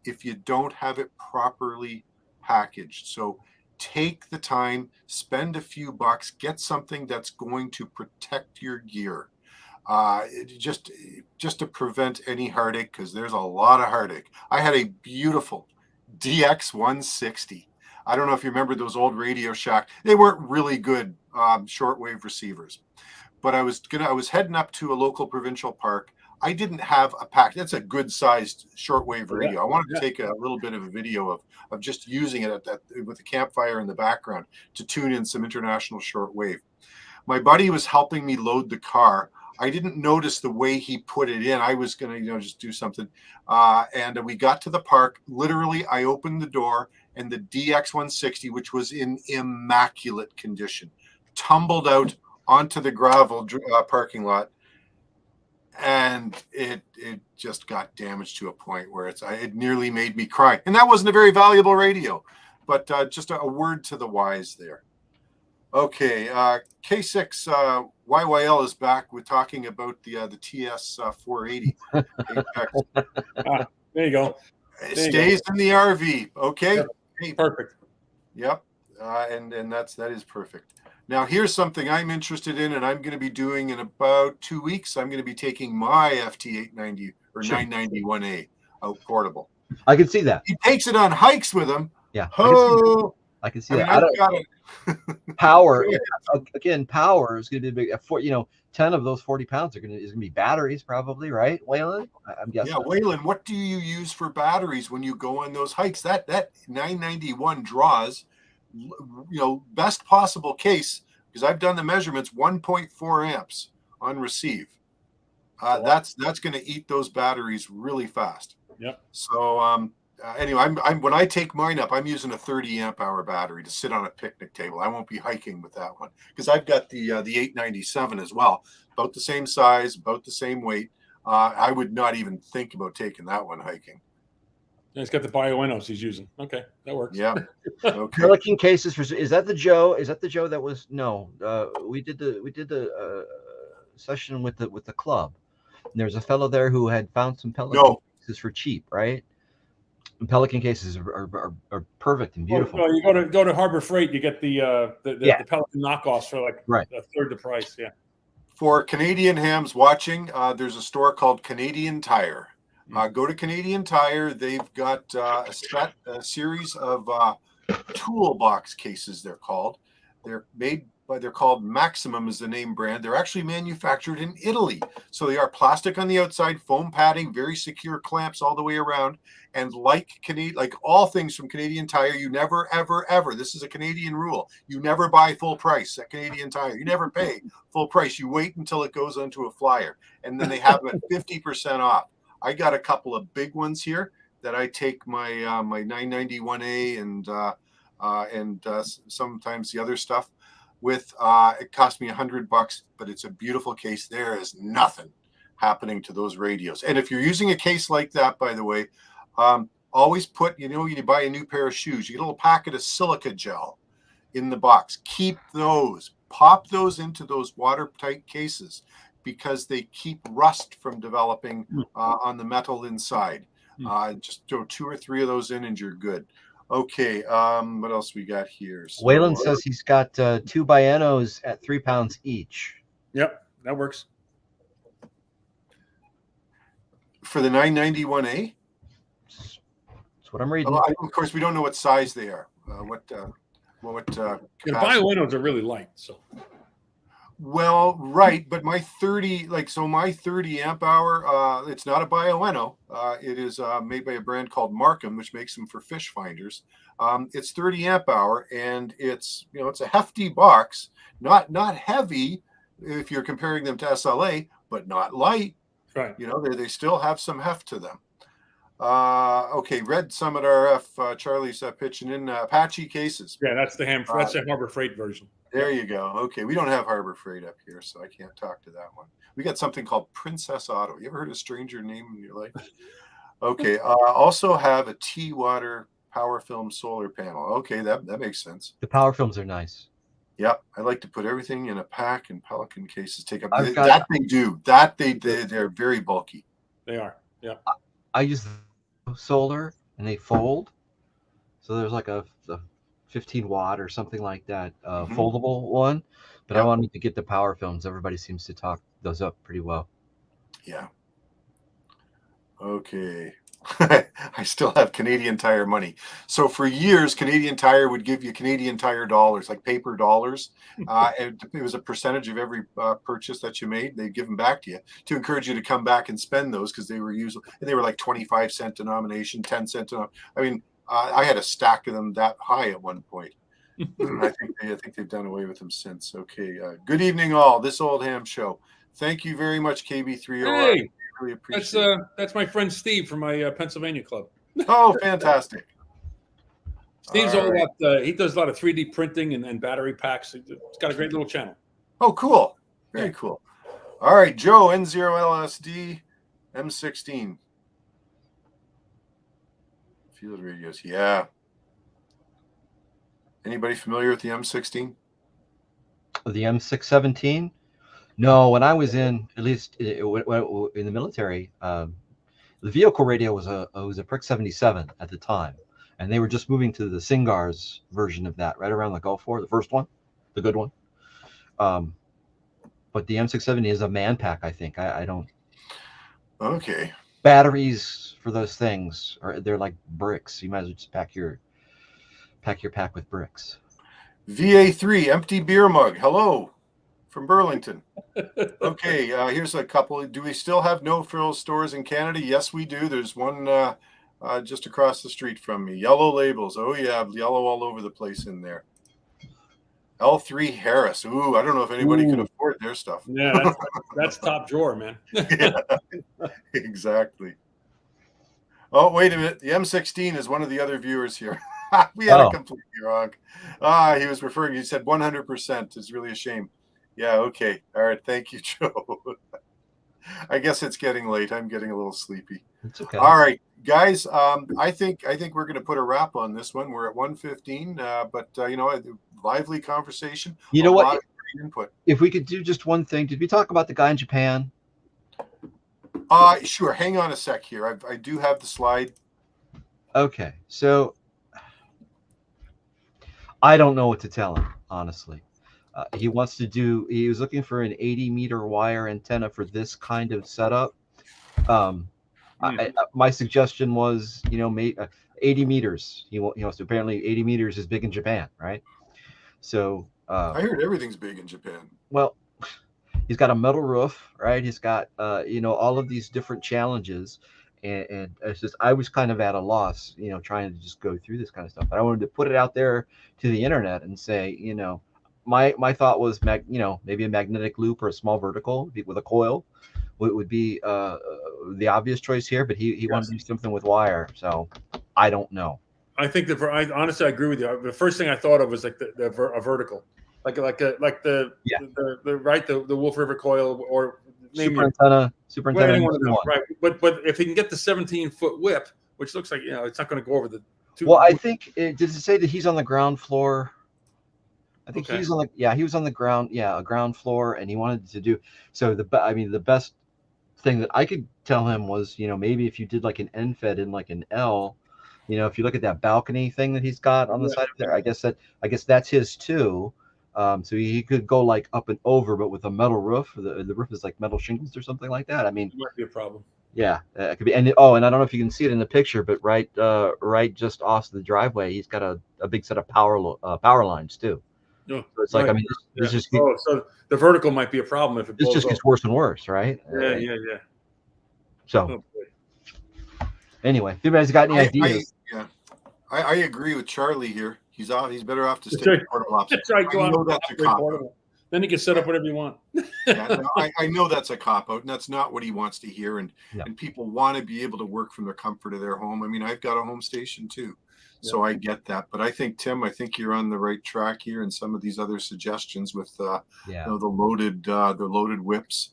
if you don't have it properly packaged. So take the time, spend a few bucks, get something that's going to protect your gear. Just to prevent any heartache, because there's a lot of heartache. I had a beautiful DX160. I don't know if you remember those old Radio Shack. They weren't really good shortwave receivers, but I was heading up to a local provincial park. I didn't have a pack. That's a good sized shortwave radio. I wanted to take a little bit of a video of just using it with a campfire in the background to tune in some international shortwave. My buddy was helping me load the car. I didn't notice the way he put it in. I was going to, just do something. And we got to the park. Literally, I opened the door and the DX160, which was in immaculate condition, tumbled out onto the gravel parking lot. And it just got damaged to a point where it nearly made me cry. And that wasn't a very valuable radio, but just a word to the wise there. Okay, K6 YYL is back. We're talking about the TS 480. There you go. It stays in the RV. Okay, perfect. Yep, and that is perfect. Now, here's something I'm interested in, and I'm going to be doing in about 2 weeks. I'm going to be taking my FT890 or Sure. 991A out portable. I can see that. He takes it on hikes with him. Yeah. Oh, I can see I that. mean, I've got it. Power again. Power is going to be big. 10 of those 40 pounds is going to be batteries, probably, right, Waylon? I'm guessing. Yeah, Waylon, what do you use for batteries when you go on those hikes? That 991 draws, best possible case, because I've done the measurements, 1.4 amps on receive. That's going to eat those batteries really fast. Yep. So anyway, I'm when I take mine up, I'm using a 30 amp hour battery to sit on a picnic table. I won't be hiking with that one because I've got the 897 as well, about the same size, about the same weight. I would not even think about taking that one hiking. Yeah, he's got the bioenos he's using. Okay, that works. Yeah. Okay. Pelican cases is that the Joe? Is that the Joe that was no? We did the session with the club. And there's a fellow there who had found some Pelican cases for cheap, right? And Pelican cases are perfect and beautiful. Well, you go to Harbor Freight, you get the Pelican knockoffs for like a third the price. Yeah. For Canadian hams watching, there's a store called Canadian Tire. Go to Canadian Tire. They've got a series of toolbox cases. They're called. They're called Maximum is the name brand. They're actually manufactured in Italy. So they are plastic on the outside, foam padding, very secure clamps all the way around. And like all things from Canadian Tire, you never, ever, ever, this is a Canadian rule, you never buy full price at Canadian Tire. You never pay full price. You wait until it goes onto a flyer. And then they have them at 50% off. I got a couple of big ones here that I take my 991A and sometimes the other stuff with. It cost me $100, but it's a beautiful case. There is nothing happening to those radios. And if you're using a case like that, by the way, always put, you buy a new pair of shoes, you get a little packet of silica gel in the box. Keep those, pop those into those watertight cases because they keep rust from developing on the metal inside. Just throw 2 or 3 of those in and you're good. Okay, what else we got here? So, Waylon says he's got 2 Bioenos at 3 pounds each. Yep, that works. For the 991A? That's what I'm reading. Of course, we don't know what size they are. The Bioenos are really light, so. Well, right, but my 30 amp hour, it's not a Bioeno. It is made by a brand called Markham, which makes them for fish finders. It's 30 amp hour, and it's a hefty box, not heavy if you're comparing them to SLA, but not light. Right. They still have some heft to them. Okay, Red Summit RF, Charlie's pitching in Apache cases. Yeah, that's the Harbor Freight version. There you go. Okay, we don't have Harbor Freight up here, so I can't talk to that one. We got something called Princess Auto. You ever heard a stranger name in your life? Okay, also have a T-Water Power Film solar panel. Okay, that makes sense. The power films are nice. Yep, I like to put everything in a pack, and Pelican cases take up. They're very bulky. They are. Yeah. I use solar, and they fold. So there's like a 15 watt or something like that foldable one, but I wanted to get the power films. Everybody seems to talk those up pretty well. Yeah. Okay. I still have Canadian Tire money. So for years, Canadian Tire would give you Canadian Tire dollars, like paper dollars. And it was a percentage of every purchase that you made. They'd give them back to you to encourage you to come back and spend those because they were like 25-cent denomination, 10-cent denomination. I mean, I had a stack of them that high at one point. I think they've done away with them since. Okay. Good evening, all. This Old Ham Show. Thank you very much, KB3OR. Hey, really appreciate it. That's my friend Steve from my Pennsylvania club. Oh, fantastic. Steve's all about, he does a lot of 3D printing and battery packs. He's got a great little channel. Oh, cool. Very cool. All right, Joe, N0LSD, M16. Field radios, yeah. Anybody familiar with the M16? The M617? No, when I was in, at least in the military, the vehicle radio was a Prick 77 at the time, and they were just moving to the Singars version of that, right around the Gulf War, the first one, the good one. But the M670 is a man pack, I think. I don't. Okay. Batteries for those things they're like bricks. You might as well just pack your pack with bricks. VA3 empty beer mug. Hello from Burlington. Okay, here's a couple. Do we still have no frills stores in Canada? Yes, we do. There's one just across the street from me. Yellow labels. Oh yeah, yellow all over the place in there. L3 Harris. Ooh, I don't know if anybody can afford their stuff. Yeah, that's top drawer, man. Yeah, exactly. Oh, wait a minute. The M16 is one of the other viewers here. We had it completely wrong. He was referring, he said 100% is really a shame. Yeah, okay. All right. Thank you, Joe. I guess it's getting late. I'm getting a little sleepy. It's okay. All right, guys. I think we're going to put a wrap on this one. We're at 1:15, but lively conversation. You know what? Lot of great input. If we could do just one thing, did we talk about the guy in Japan? Sure. Hang on a sec here. I do have the slide. Okay, so I don't know what to tell him, honestly. He wants to do. He was looking for an 80-meter wire antenna for this kind of setup. My suggestion was, 80 meters. He wants to. Apparently, 80 meters is big in Japan, right? So I heard everything's big in Japan. Well, he's got a metal roof, right? He's got all of these different challenges, and it's just I was kind of at a loss, trying to just go through this kind of stuff. But I wanted to put it out there to the internet and say, my thought was, maybe a magnetic loop or a small vertical with a coil would be the obvious choice here. But he wanted to do something with wire, so I don't know. I think honestly, I agree with you. The first thing I thought of was like a vertical, like the Wolf River coil or super antenna, right? But if he can get the 17-foot whip, which looks like it's not going to go over the two. Well, I think did it say that he's on the ground floor? I think he was on the ground, a ground floor, and he wanted to do so. The best thing that I could tell him was, maybe if you did like an end fed in like an L, if you look at that balcony thing that he's got on the side of there, I guess that's his too. So he could go like up and over, but with a metal roof. The roof is like metal shingles or something like that. I mean, it might be a problem. Yeah, it could be. And I don't know if you can see it in the picture, but right just off the driveway, he's got a big set of power lines too. No, so it's like, I mean, this just so the vertical might be a problem if it this just gets worse and worse, right? Yeah. So anyway, if anybody's got any ideas, I agree with Charlie here. He's better off to stick with portable ops. That's right. I know that's a cop-out. Then he can set up whatever you want. I know that's a cop-out, and that's not what he wants to hear. And people want to be able to work from the comfort of their home. I mean, I've got a home station too. So I get that, but I think Tim, you're on the right track here, and some of these other suggestions with the loaded whips.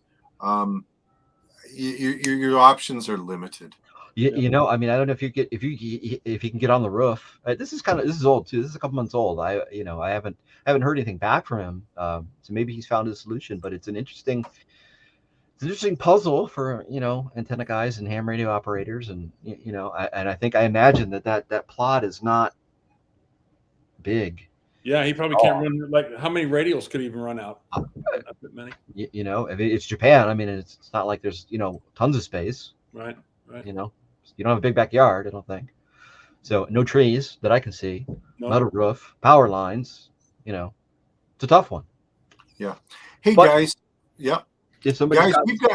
Your options are limited. I mean, I don't know if you can get on the roof. This is old too. This is a couple months old. I haven't heard anything back from him. So maybe he's found a solution. But it's an interesting puzzle for antenna guys and ham radio operators, and I imagine that plot is not big. Yeah, he probably can't run. Like, how many radials could he even run out? Not that many. If it's Japan, I mean, it's not like there's tons of space. Right. You don't have a big backyard, I don't think. So no trees that I can see. No. Metal roof, power lines. It's a tough one. Yeah. Hey, guys. Yeah. If somebody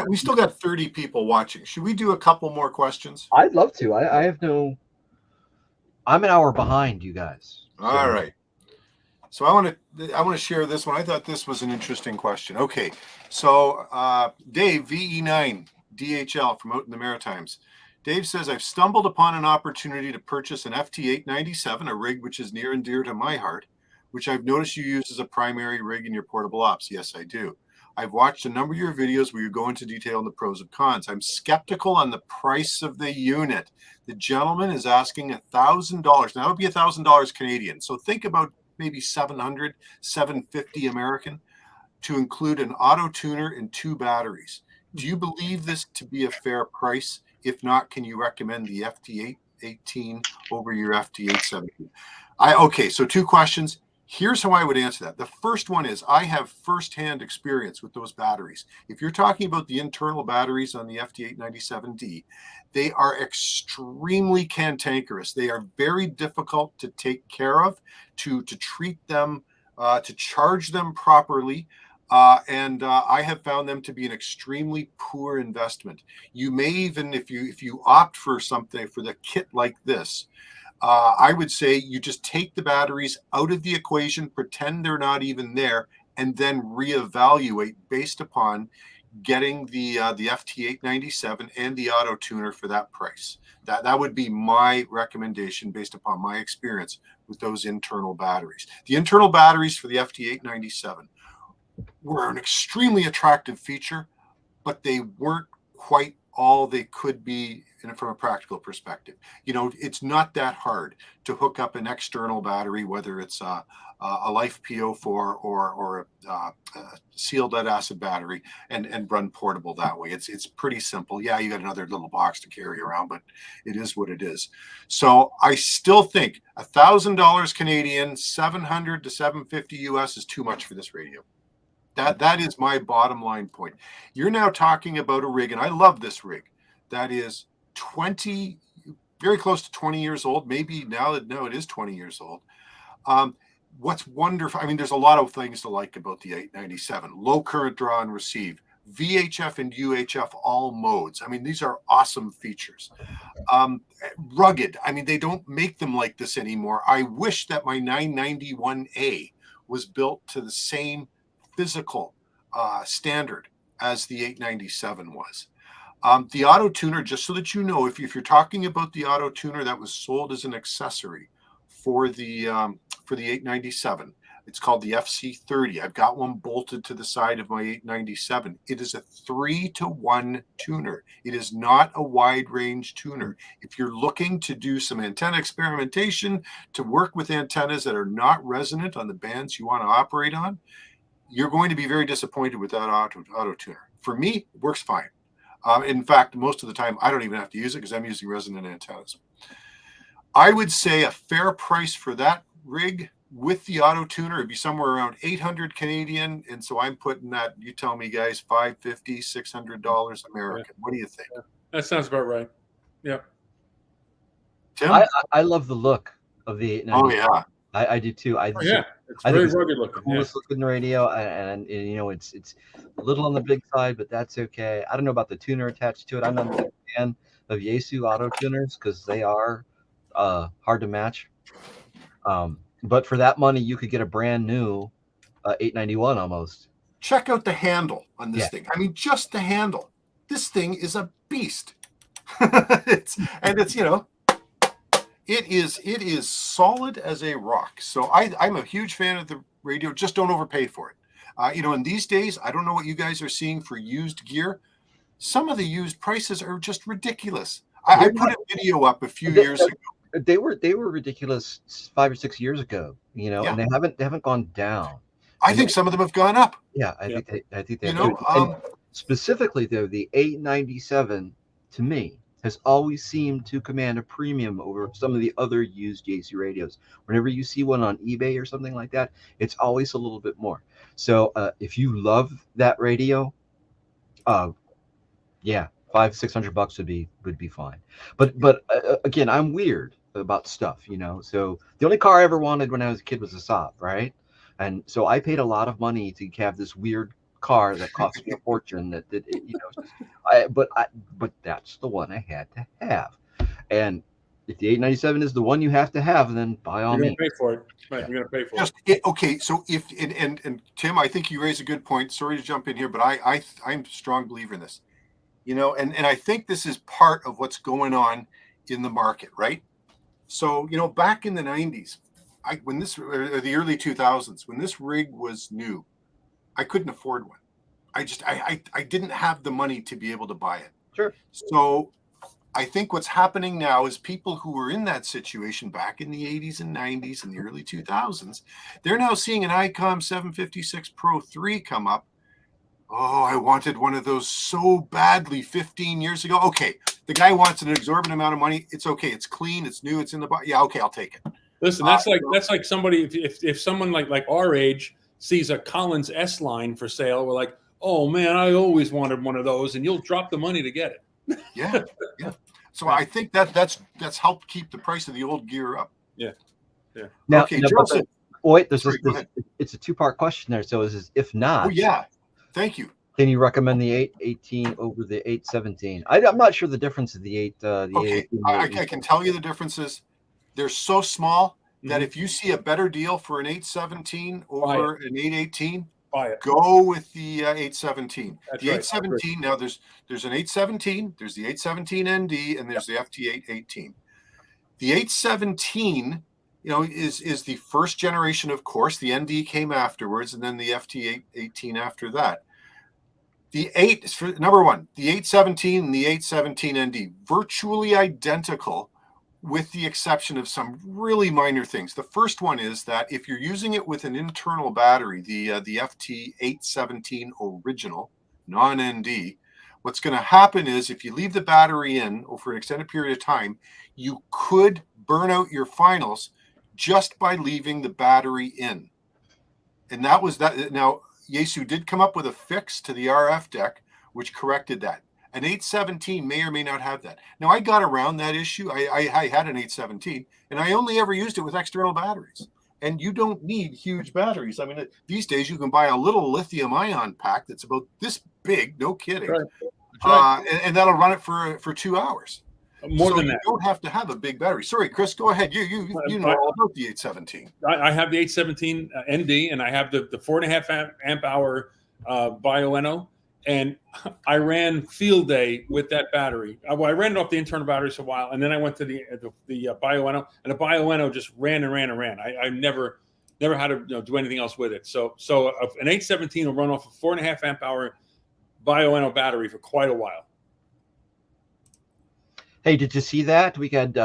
we still got 30 people watching. Should we do a couple more questions? I'd love to. I'm an hour behind you guys. All right. So I want to share this one. I thought this was an interesting question. Okay. So Dave, VE9 DHL from out in the Maritimes. Dave says, I've stumbled upon an opportunity to purchase an FT897, a rig which is near and dear to my heart, which I've noticed you use as a primary rig in your portable ops. Yes, I do. I've watched a number of your videos where you go into detail on the pros and cons. I'm skeptical on the price of the unit. The gentleman is asking $1,000. Now, that would be $1,000 Canadian. So think about maybe $700, $750 American to include an auto tuner and 2 batteries. Do you believe this to be a fair price? If not, can you recommend the FT818 over your FT817? Okay, so 2 questions. Here's how I would answer that. The first one is I have firsthand experience with those batteries. If you're talking about the internal batteries on the FT897D, they are extremely cantankerous. They are very difficult to take care of, to treat them, to charge them properly. And I have found them to be an extremely poor investment. You may even, if you opt for something for the kit like this, I would say you just take the batteries out of the equation, pretend they're not even there, and then reevaluate based upon getting the FT897 and the auto tuner for that price. That would be my recommendation based upon my experience with those internal batteries. The internal batteries for the FT897 were an extremely attractive feature, but they weren't quite all they could be from a practical perspective. It's not that hard to hook up an external battery, whether it's a Life PO4 or a sealed lead acid battery, and run portable that way. It's pretty simple. Yeah, you got another little box to carry around, but it is what it is. So I still think $1,000 Canadian, 700 to 750 US is too much for this radio. That is my bottom line point. You're now talking about a rig, and I love this rig, that is 20, very close to 20 years old. Maybe now it is 20 years old. What's wonderful, I mean, there's a lot of things to like about the 897. Low current draw and receive, VHF and UHF all modes. I mean, these are awesome features. Rugged, I mean, they don't make them like this anymore. I wish that my 991A was built to the same physical standard as the 897 was. The auto tuner, just so that you know, if you're talking about the auto tuner that was sold as an accessory for the 897, it's called the FC30. I've got one bolted to the side of my 897. It is a 3-to-1 tuner. It is not a wide range tuner. If you're looking to do some antenna experimentation, to work with antennas that are not resonant on the bands you want to operate on, you're going to be very disappointed with that auto tuner. For me, it works fine. In fact, most of the time, I don't even have to use it because I'm using resonant antennas. I would say a fair price for that rig with the auto tuner would be somewhere around 800 Canadian. And so I'm putting that, you tell me guys, $550, $600 American. Yeah. What do you think? Yeah. That sounds about right. Yeah. Tim? I love the look of the 890. Oh, yeah. I do too. Yeah, it's very rugged looking. Coolest looking radio, and it's a little on the big side, but that's okay. I don't know about the tuner attached to it. I'm not a big fan of Yaesu auto tuners because they are hard to match. But for that money, you could get a brand new 891 almost. Check out the handle on this thing. I mean, just the handle. This thing is a beast. It is solid as a rock. So I'm a huge fan of the radio. Just don't overpay for it. In these days, I don't know what you guys are seeing for used gear. Some of the used prices are just ridiculous. I put a video up a few years ago. They were ridiculous 5 or 6 years ago, and they haven't gone down. I think some of them have gone up. Yeah, I think they have. And specifically though, the 897 to me has always seemed to command a premium over some of the other used Yaesu radios. Whenever you see one on eBay or something like that, it's always a little bit more. So if you love that radio, $500-600 would be fine. But again, I'm weird about stuff, So the only car I ever wanted when I was a kid was a Saab, right? And so I paid a lot of money to have this weird car that cost me a fortune. But that's the one I had to have. And if the 897 is the one you have to have, then by all means, pay for it. Right, you're gonna pay for it. Okay, so if and Tim, I think you raise a good point. Sorry to jump in here, but I'm a strong believer in this. And I think this is part of what's going on in the market, right? So back in the 90s, or the early 2000s, when this rig was new, I couldn't afford one. I didn't have the money to be able to buy it. Sure. So I think what's happening now is people who were in that situation back in the 80s and 90s and the early 2000s, they're now seeing an Icom 756 Pro 3 come up. Oh, I wanted one of those so badly 15 years ago. Okay, the guy wants an exorbitant amount of money. It's okay. It's clean. It's new. It's in the box. Yeah, okay, I'll take it. Listen, that's like somebody if someone like our age sees a Collins S line for sale, we're like, oh man, I always wanted one of those, and you'll drop the money to get it. Yeah. So I think that's helped keep the price of the old gear up. Yeah. Now, Okay, now, Joseph. wait, it's a two-part question there. So if not, Oh yeah, thank you. can you recommend the 818 over the 817? I'm not sure the difference of the 8. Okay, I can tell you the differences. They're so small that if you see a better deal for an 817 over an 818, go with the 817. That's the right. 817. Now there's an 817. There's the 817 ND, and there's the FT818. The 817, is the first generation, of course. The ND came afterwards, and then the FT818 after that. Number one, the 817 and the 817 ND, virtually identical, with the exception of some really minor things. The first one is that if you're using it with an internal battery, the FT817 original, non-ND, what's going to happen is if you leave the battery in over an extended period of time, you could burn out your finals just by leaving the battery in. And that was that. Now, Yaesu did come up with a fix to the RF deck, which corrected that. An 817 may or may not have that. Now, I got around that issue. I had an 817, and I only ever used it with external batteries. And you don't need huge batteries. I mean, these days you can buy a little lithium-ion pack that's about this big, no kidding. Right. And that'll run it for 2 hours. More than that. You don't have to have a big battery. Sorry, Chris, go ahead. You know all about the 817. I have the 817 ND, and I have the 4.5 amp hour Bioenno, and I ran field day with that battery. I ran it off the internal batteries for a while, and then I went to the Bioenno, and the Bioenno just ran and ran and ran. I never had to do anything else with it. So an 817 will run off a 4.5 amp hour Bioenno battery for quite a while. Hey, did you see that? We got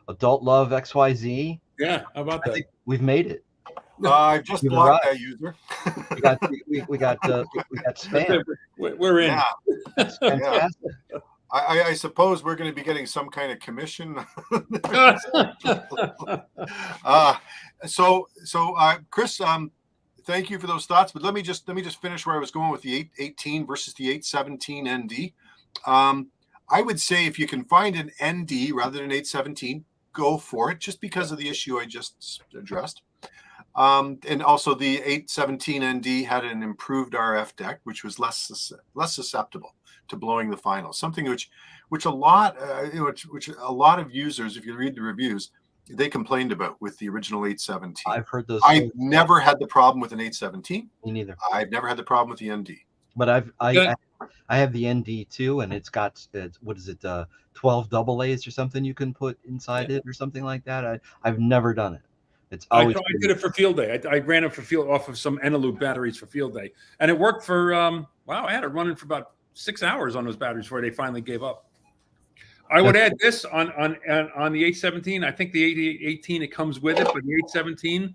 Adult Love XYZ. Yeah, how about that? I think we've made it. I just blocked that user. we got spam. We're in. Yeah. That's fantastic. Yeah. I suppose we're going to be getting some kind of commission. So Chris, thank you for those thoughts. But let me just finish where I was going with the 818 versus the 817 ND. I would say if you can find an ND rather than 817, go for it, just because of the issue I just addressed. And also the 817 ND had an improved RF deck, which was less susceptible to blowing the finals. Something which a lot of users, if you read the reviews, they complained about with the original 817. I've heard those. I've never had the problem with an 817. Me neither. I've never had the problem with the ND. But I have the ND too, and it's got 12 double A's or something you can put inside it or something like that. I've never done it. It's always. I did it for field day. I ran it for field off of some Eneloop batteries for field day, and it worked for. I had it running for about 6 hours on those batteries before they finally gave up. I would add this on the 817. I think the 818 it comes with it, but the 817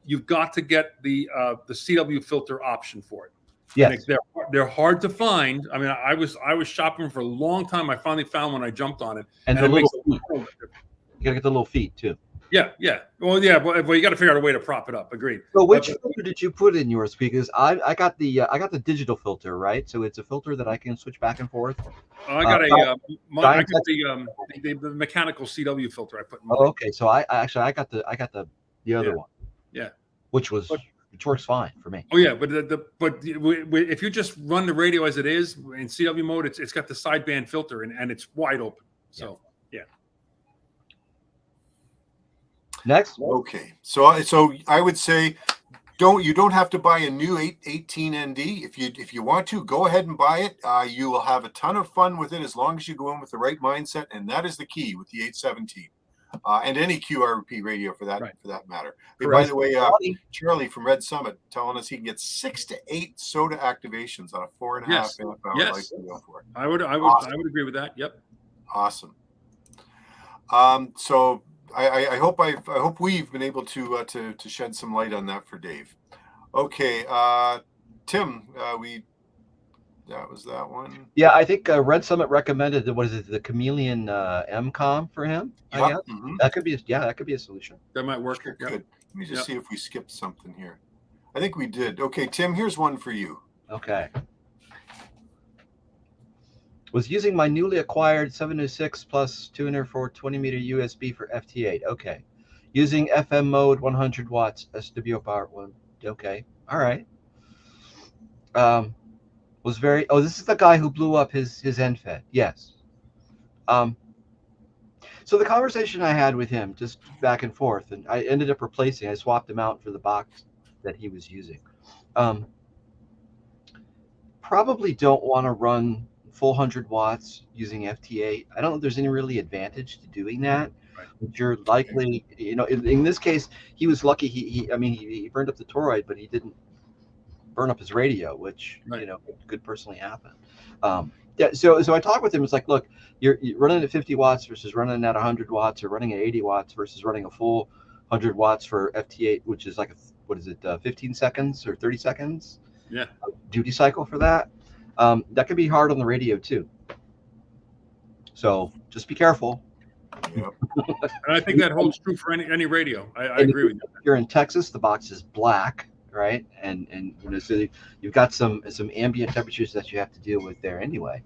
you've got to get the CW filter option for it. Yes, they're hard to find. I mean, I was shopping for a long time. I finally found one. I jumped on it, and the little feet. You gotta get the little feet too. Yeah. Well, yeah, but you got to figure out a way to prop it up. Agreed. So, which filter did you put in yours? Because I got the digital filter, right? So it's a filter that I can switch back and forth. I got the mechanical CW filter I put in. Oh, okay. So I got the other one. Yeah. Which works fine for me. Oh yeah, but if you just run the radio as it is in CW mode, it's got the sideband filter and it's wide open. So yeah. Next. Okay, so I would say you don't have to buy a new 818 ND. If you want to, go ahead and buy it. You will have a ton of fun with it as long as you go in with the right mindset, and that is the key with the 817 and any QRP radio for that matter. Hey, by the way, Charlie from Red Summit telling us he can get 6 to 8 SOTA activations on a 4.5 amp hour light radio for it. I would agree with that. Yep. Awesome. So. I hope we've been able to shed some light on that for Dave. Okay, Tim, That was that one. Yeah, I think Red Summit recommended what is it, the Chameleon MCOM for him. I Yep. guess Mhm. that could be that could be a solution. That might work. Sure Yep. could. Let me just Yep. see if we skipped something here. I think we did. Okay, Tim, here's one for you. Okay. Was using my newly acquired 706 plus tuner for 20 meter USB for FT8. Okay. Using FM mode 100 watts SWO power one. Okay. All right. Was very. Oh, this is the guy who blew up his end fed. Yes. So the conversation I had with him, just back and forth, and I ended up replacing. I swapped him out for the box that he was using. Probably don't want to run full 100 watts using FT8. I don't know if there's any really advantage to doing that. Right. But you're likely, in this case, he was lucky. He burned up the toroid, but he didn't burn up his radio, which Right. Could personally happen. Yeah. So I talked with him. It's like, look, you're running at 50 watts versus running at 100 watts, or running at 80 watts versus running a full 100 watts for FT8, which is like 15 seconds or 30 seconds. Yeah. Duty cycle for that. That can be hard on the radio too. So just be careful. Yep. And I think that holds true for any radio. I agree with you. If you're in Texas, the box is black, right? And so you've got some ambient temperatures that you have to deal with there anyway.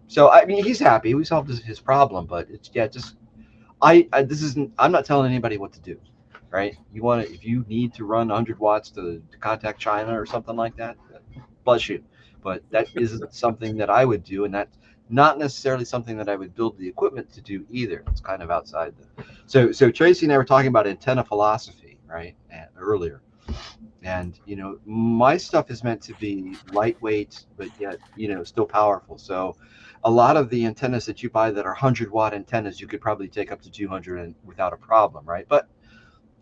So I mean, he's happy. We solved his problem, but it's I'm not telling anybody what to do, right? If you need to run 100 watts to contact China or something like that, bless you. But that isn't something that I would do, and that's not necessarily something that I would build the equipment to do either. It's kind of outside So Tracy and I were talking about antenna philosophy, right? Earlier. And my stuff is meant to be lightweight, but yet still powerful. So a lot of the antennas that you buy that are 100-watt antennas, you could probably take up to 200 and without a problem, right? But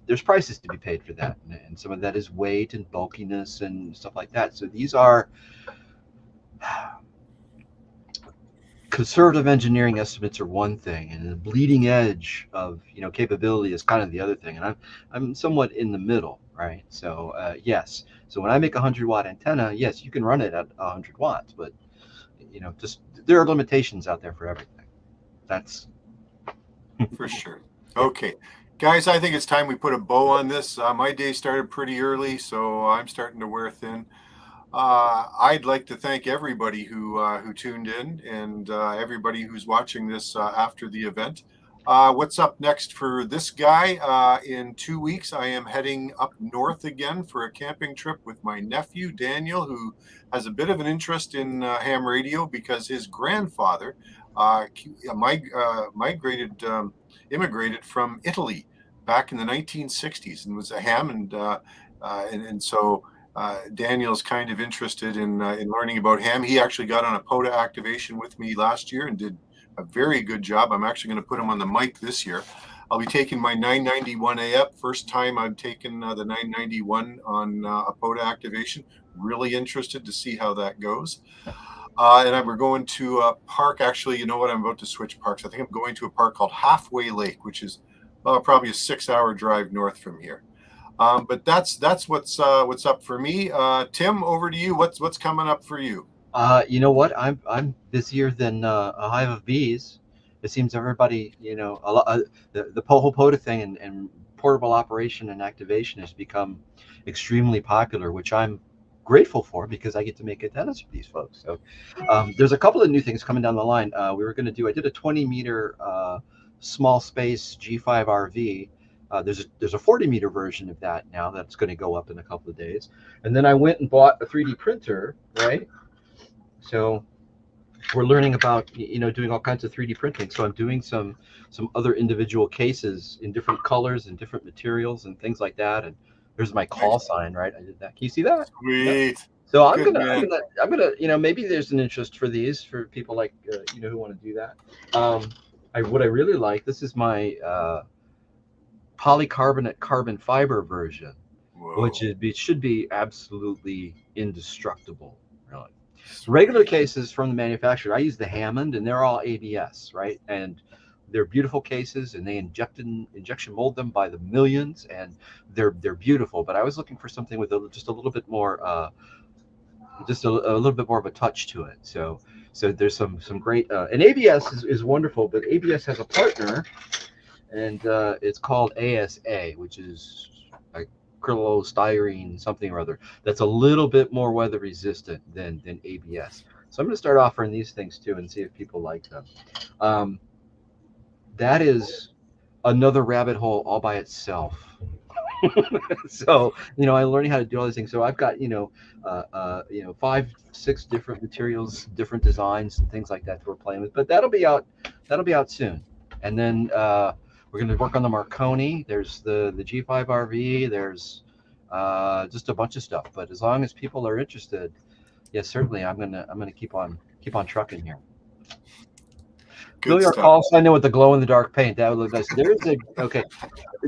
there's prices to be paid for that, and some of that is weight and bulkiness and stuff like that. So these are conservative engineering estimates are one thing, and the bleeding edge of capability is kind of the other thing. And I'm somewhat in the middle, right? So yes. So when I make a 100-watt antenna, yes, you can run it at 100 watts, but just there are limitations out there for everything. That's for sure. Okay, guys, I think it's time we put a bow on this. My day started pretty early, so I'm starting to wear thin. I'd like to thank everybody who tuned in, and everybody who's watching this after the event. What's up next for this guy? In 2 weeks, I am heading up north again for a camping trip with my nephew, Daniel, who has a bit of an interest in ham radio because his grandfather immigrated from Italy back in the 1960s and was a ham, and so Daniel's kind of interested in learning about ham. He actually got on a POTA activation with me last year and did a very good job. I'm actually going to put him on the mic this year. I'll be taking my 991A up. First time I've taken the 991 on a POTA activation. Really interested to see how that goes. And we're going to a park. Actually, you know what? I'm about to switch parks. I think I'm going to a park called Halfway Lake, which is probably a 6-hour drive north from here. But that's what's up for me. Tim, over to you. What's coming up for you? You know what? I'm busier than a hive of bees. It seems everybody, a lot, the whole POTA thing and portable operation and activation has become extremely popular, which I'm grateful for because I get to make antennas for these folks. So there's a couple of new things coming down the line. I did a 20-meter small space G5 RV. There's a 40-meter version of that now that's going to go up in a couple of days. And then I went and bought a 3D printer, right? So we're learning about doing all kinds of 3D printing. So I'm doing some other individual cases in different colors and different materials and things like that. And there's my call sign, right? I did that. Can you see that? Sweet. Yeah. So I'm gonna maybe there's an interest for these for people like who want to do that. What I really like, this is my polycarbonate carbon fiber version. Whoa. Which should be absolutely indestructible, really. Regular cases from the manufacturer, I use the Hammond, and they're all ABS, right? And they're beautiful cases, and they injection mold them by the millions, and they're beautiful. But I was looking for something with just a little bit more just a little bit more of a touch to it. So there's some great and ABS is wonderful, but ABS has a partner, and it's called ASA, which is acrylostyrene something or other. That's a little bit more weather resistant than ABS. So I'm going to start offering these things too and see if people like them. That is another rabbit hole all by itself. So I'm learning how to do all these things. So I've got 5, 6 different materials, different designs, and things like that we're playing with. But that'll be out soon. And then we're going to work on the Marconi. There's the G5 RV. There's just a bunch of stuff. But as long as people are interested, yes, certainly I'm gonna keep on trucking here. Fill your call sign in with the glow in the dark paint. That would look nice. There is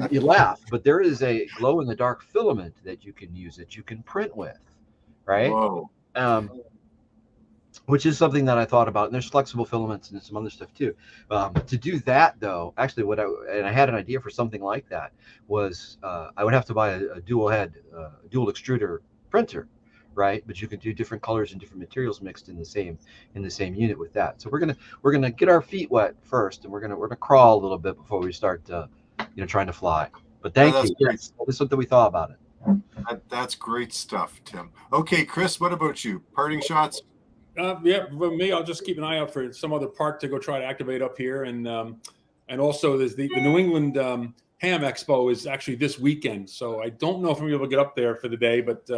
you laugh, but there is a glow in the dark filament that you can use, that you can print with, right? Whoa. Which is something that I thought about. And there's flexible filaments and some other stuff too. To do that though, actually I had an idea for something like that was I would have to buy a dual extruder printer, right? But you can do different colors and different materials mixed in the same unit with that. So we're gonna get our feet wet first, and we're gonna crawl a little bit before we start trying to fly. But thank you. Yes, this is something we thought about it. That's great stuff, Tim. Okay, Chris, what about you? Parting shots? Yeah, for me, I'll just keep an eye out for some other part to go try to activate up here, and also there's the New England Ham Expo is actually this weekend, so I don't know if I'm able to get up there for the day, but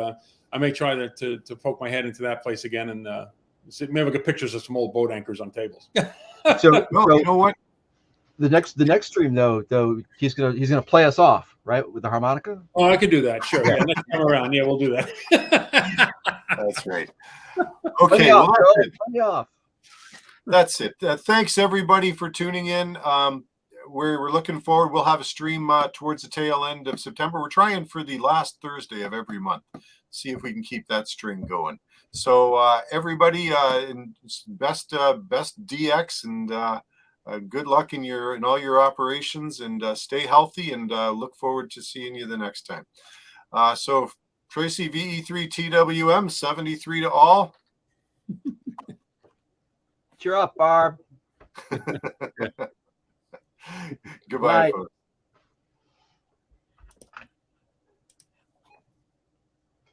I may try to poke my head into that place again and maybe get pictures of some old boat anchors on tables. So you know what? The next stream though he's gonna play us off, right, with the harmonica. Oh, I could do that. Sure. Yeah, next time around, yeah, we'll do that. That's right. Okay, that's it. Thanks everybody for tuning in. We're looking forward. We'll have a stream towards the tail end of September. We're trying for the last Thursday of every month. See if we can keep that string going. So everybody, best DX, and good luck in all your operations, and stay healthy, and look forward to seeing you the next time. So Tracy, VE3 TWM 73 to all. Cheer up, Barb. Goodbye, folks.